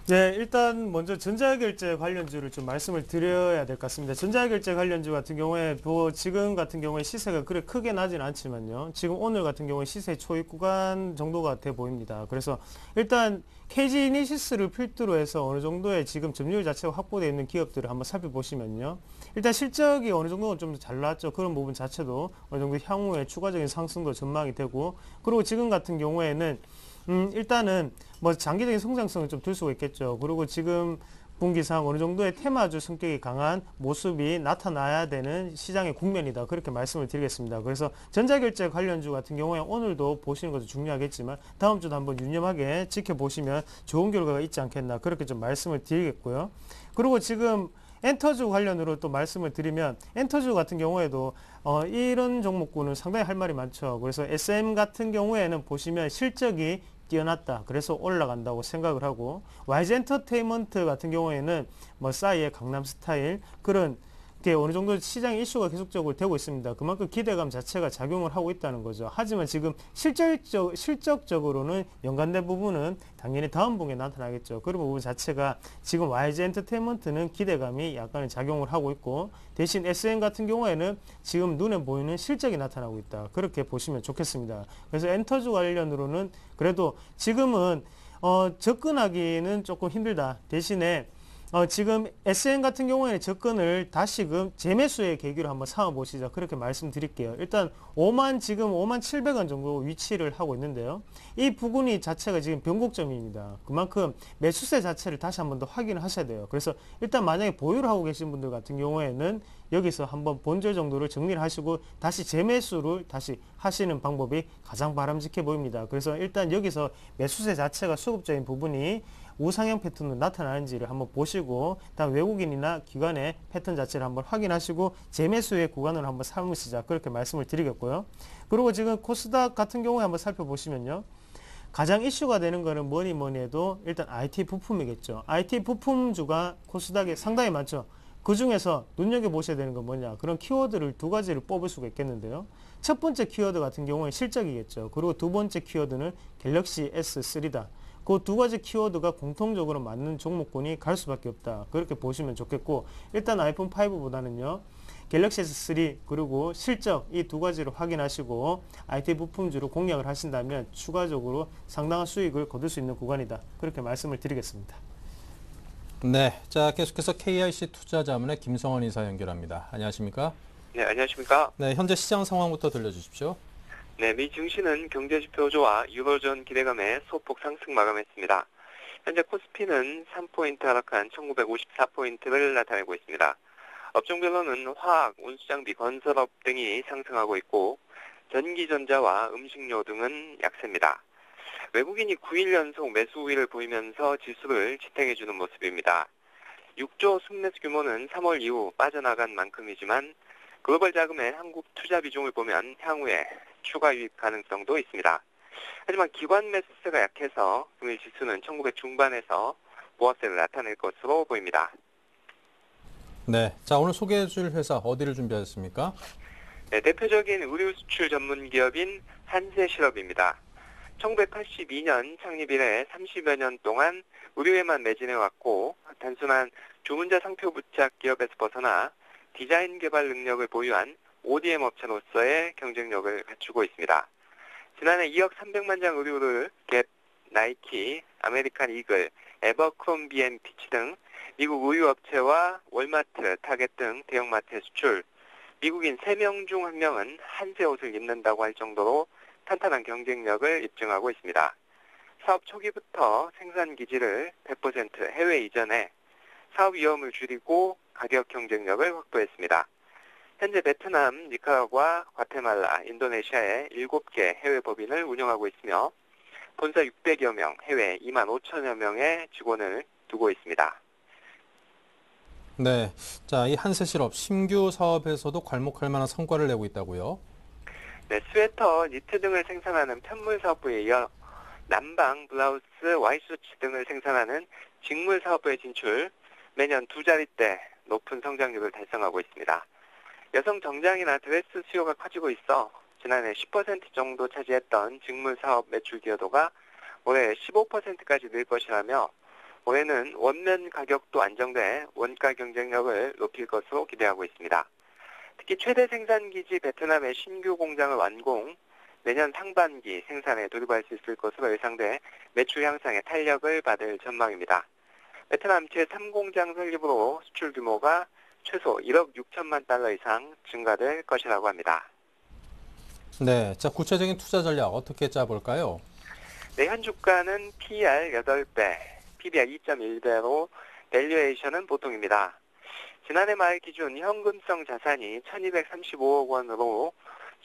Speaker 3: 네, 일단 먼저 전자결제 관련주를 좀 말씀을 드려야 될 것 같습니다. 전자결제 관련주 같은 경우에 지금 같은 경우에 시세가 그래 크게 나진 않지만요. 지금 오늘 같은 경우에 시세 초입 구간 정도가 돼 보입니다. 그래서 일단 KG 이니시스를 필두로 해서 어느 정도의 지금 점유율 자체가 확보되어 있는 기업들을 한번 살펴보시면요. 일단 실적이 어느 정도는 좀 잘 나왔죠. 그런 부분 자체도 어느 정도 향후에 추가적인 상승도 전망이 되고, 그리고 지금 같은 경우에는 일단은 뭐 장기적인 성장성을 좀 둘 수가 있겠죠. 그리고 지금 분기상 어느 정도의 테마주 성격이 강한 모습이 나타나야 되는 시장의 국면이다. 그렇게 말씀을 드리겠습니다. 그래서 전자결제 관련주 같은 경우에 오늘도 보시는 것도 중요하겠지만 다음 주도 한번 유념하게 지켜보시면 좋은 결과가 있지 않겠나. 그렇게 좀 말씀을 드리겠고요. 그리고 지금 엔터주 관련으로 또 말씀을 드리면 엔터주 같은 경우에도 이런 종목군은 상당히 할 말이 많죠. 그래서 SM 같은 경우에는 보시면 실적이 뛰어났다. 그래서 올라간다고 생각을 하고, YG 엔터테인먼트 같은 경우에는 뭐 싸이의 강남스타일 그런 게 어느 정도 시장 이슈가 계속적으로 되고 있습니다. 그만큼 기대감 자체가 작용을 하고 있다는 거죠. 하지만 지금 실적적으로는 연관된 부분은 당연히 다음 분기에 나타나겠죠. 그런 부분 자체가 지금 YG 엔터테인먼트는 기대감이 약간의 작용을 하고 있고, 대신 SM 같은 경우에는 지금 눈에 보이는 실적이 나타나고 있다. 그렇게 보시면 좋겠습니다. 그래서 엔터주 관련으로는 그래도 지금은 접근하기는 조금 힘들다. 대신에 지금 SM 같은 경우에는 접근을 다시금 재매수의 계기로 한번 삼아보시자. 그렇게 말씀드릴게요. 일단 지금 5만 700원 정도 위치를 하고 있는데요. 이 부분이 자체가 지금 변곡점입니다. 그만큼 매수세 자체를 다시 한번 더 확인을 하셔야 돼요. 그래서 일단 만약에 보유를 하고 계신 분들 같은 경우에는 여기서 한번 본절 정도를 정리를 하시고 다시 재매수를 다시 하시는 방법이 가장 바람직해 보입니다. 그래서 일단 여기서 매수세 자체가 수급적인 부분이 우상향 패턴으로 나타나는지를 한번 보시고, 다음 외국인이나 기관의 패턴 자체를 한번 확인하시고 재매수의 구간을 한번 삼으시자. 그렇게 말씀을 드리겠고요. 그리고 지금 코스닥 같은 경우에 한번 살펴보시면요. 가장 이슈가 되는 거는 뭐니 해도 일단 IT 부품이겠죠. IT 부품주가 코스닥에 상당히 많죠. 그 중에서 눈여겨보셔야 되는 건 뭐냐. 그런 키워드를 두 가지를 뽑을 수가 있겠는데요. 첫 번째 키워드 같은 경우에 실적이겠죠. 그리고 두 번째 키워드는 갤럭시 S3다. 그 두 가지 키워드가 공통적으로 맞는 종목군이 갈 수밖에 없다. 그렇게 보시면 좋겠고, 일단 아이폰 5보다는요. 갤럭시 S3 그리고 실적 이 두 가지를 확인하시고 IT 부품주로 공략을 하신다면 추가적으로 상당한 수익을 거둘 수 있는 구간이다. 그렇게 말씀을 드리겠습니다.
Speaker 1: 네, 자 계속해서 KIC 투자자문의 김성원 이사 연결합니다. 안녕하십니까?
Speaker 7: 네, 안녕하십니까?
Speaker 1: 네, 현재 시장 상황부터 들려주십시오.
Speaker 7: 네, 미 증시는 경제지표 좋아 유로존 기대감에 소폭 상승 마감했습니다. 현재 코스피는 3포인트 하락한 1954포인트를 나타내고 있습니다. 업종별로는 화학, 운수장비, 건설업 등이 상승하고 있고 전기전자와 음식료 등은 약세입니다. 외국인이 9일 연속 매수 우위를 보이면서 지수를 지탱해주는 모습입니다. 6조 순매수 규모는 3월 이후 빠져나간 만큼이지만 글로벌 자금의 한국 투자 비중을 보면 향후에 추가 유입 가능성도 있습니다. 하지만 기관 매수세가 약해서 금일 지수는 1900 중반에서 보합세를 나타낼 것으로 보입니다.
Speaker 1: 네, 자 오늘 소개해줄 회사 어디를 준비하셨습니까?
Speaker 7: 네, 대표적인 의류 수출 전문 기업인 한세실업입니다. 1982년 창립 이래 30여 년 동안 의류에만 매진해왔고 단순한 주문자 상표 부착 기업에서 벗어나 디자인 개발 능력을 보유한 ODM 업체로서의 경쟁력을 갖추고 있습니다. 지난해 2억 300만 장 의류를 갭, 나이키, 아메리칸 이글, 에버크롬비 앤 피치 등 미국 의류 업체와 월마트, 타겟 등 대형마트에 수출, 미국인 3명 중 1명은 한세 옷을 입는다고 할 정도로 탄탄한 경쟁력을 입증하고 있습니다. 사업 초기부터 생산 기지를 100% 해외 이전해 사업 위험을 줄이고 가격 경쟁력을 확보했습니다.
Speaker 9: 현재 베트남, 니카라과, 과테말라, 인도네시아에 7개 해외 법인을 운영하고 있으며 본사 600여 명, 해외 2만 5천여 명의 직원을 두고 있습니다.
Speaker 1: 네, 자, 이 한세실업 신규 사업에서도 괄목할 만한 성과를 내고 있다고요?
Speaker 9: 네, 스웨터, 니트 등을 생산하는 편물 사업부에 이어 남방, 블라우스, 와이셔츠 등을 생산하는 직물 사업부에 진출, 매년 2자릿대 높은 성장률을 달성하고 있습니다. 여성 정장이나 드레스 수요가 커지고 있어 지난해 10% 정도 차지했던 직물 사업 매출 기여도가 올해 15%까지 늘 것이라며 올해는 원면 가격도 안정돼 원가 경쟁력을 높일 것으로 기대하고 있습니다. 특히 최대 생산기지 베트남의 신규 공장을 완공, 내년 상반기 생산에 돌입할 수 있을 것으로 예상돼 매출 향상에 탄력을 받을 전망입니다. 베트남 제3공장 설립으로 수출 규모가 최소 1억 6천만 달러 이상 증가될 것이라고 합니다.
Speaker 1: 네, 자, 구체적인 투자 전략 어떻게 짜볼까요?
Speaker 9: 네, 현 주가는 PER 8배, PBR 2.1배로 밸류에이션은 보통입니다. 지난해 말 기준 현금성 자산이 1,235억 원으로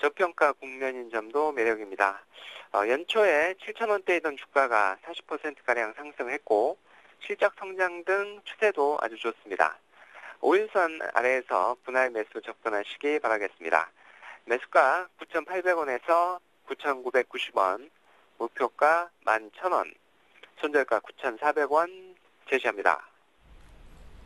Speaker 9: 저평가 국면인 점도 매력입니다. 연초에 7,000원대이던 주가가 40%가량 상승했고 실적 성장 등 추세도 아주 좋습니다. 5일선 아래에서 분할 매수 접근하시기 바라겠습니다. 매수가 9,800원에서 9,990원, 목표가 11,000원, 손절가 9,400원 제시합니다.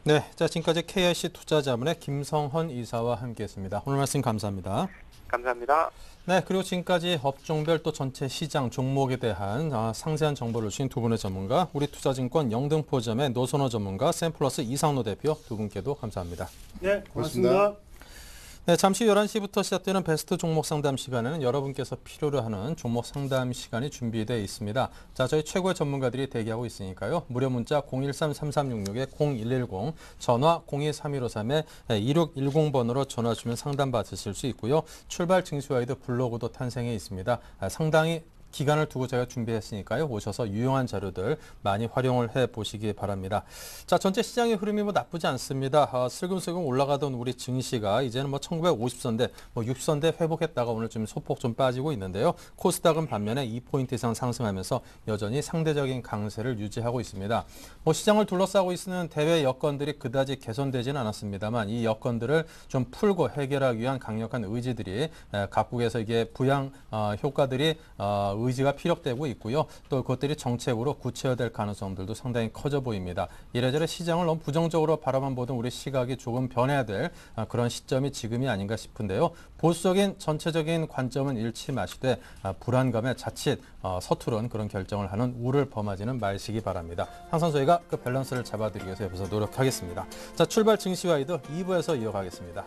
Speaker 1: 네, 자, 지금까지 KIC 투자자문의 김성헌 이사와 함께했습니다. 오늘 말씀 감사합니다.
Speaker 9: 감사합니다.
Speaker 1: 네, 그리고 지금까지 업종별 또 전체 시장 종목에 대한 상세한 정보를 주신 두 분의 전문가, 우리 투자증권 영등포점의 노선호 전문가, 샘플러스 이상로 대표 두 분께도 감사합니다.
Speaker 3: 네, 고맙습니다.
Speaker 1: 네, 잠시 11시부터 시작되는 베스트 종목 상담 시간에는 여러분께서 필요로 하는 종목 상담 시간이 준비되어 있습니다. 자, 저희 최고의 전문가들이 대기하고 있으니까요. 무료 문자 013-3366-0110, 전화 02-3153-2610번으로 전화 주면 상담 받으실 수 있고요. 출발 증시와이드 블로그도 탄생해 있습니다. 상당히 기간을 두고 제가 준비했으니까요. 오셔서 유용한 자료들 많이 활용을 해보시기 바랍니다. 자, 전체 시장의 흐름이 나쁘지 않습니다. 슬금슬금 올라가던 우리 증시가 이제는 1950선대, 60선대 회복했다가 오늘 좀 소폭 좀 빠지고 있는데요. 코스닥은 반면에 2포인트 이상 상승하면서 여전히 상대적인 강세를 유지하고 있습니다. 시장을 둘러싸고 있는 대외 여건들이 그다지 개선되지는 않았습니다만 이 여건들을 좀 풀고 해결하기 위한 강력한 의지들이 각국에서 이게 부양 효과들이 의지가 피력되고 있고요. 또 그것들이 정책으로 구체화될 가능성들도 상당히 커져 보입니다. 이래저래 시장을 너무 부정적으로 바라만 보던 우리 시각이 조금 변해야 될 그런 시점이 지금이 아닌가 싶은데요. 보수적인 전체적인 관점은 잃지 마시되 불안감에 자칫 서투른 그런 결정을 하는 우를 범하지는 마시기 바랍니다. 항상 저희가 그 밸런스를 잡아드리기 위해서 옆에서 노력하겠습니다. 자, 출발 증시와이드 2부에서 이어가겠습니다.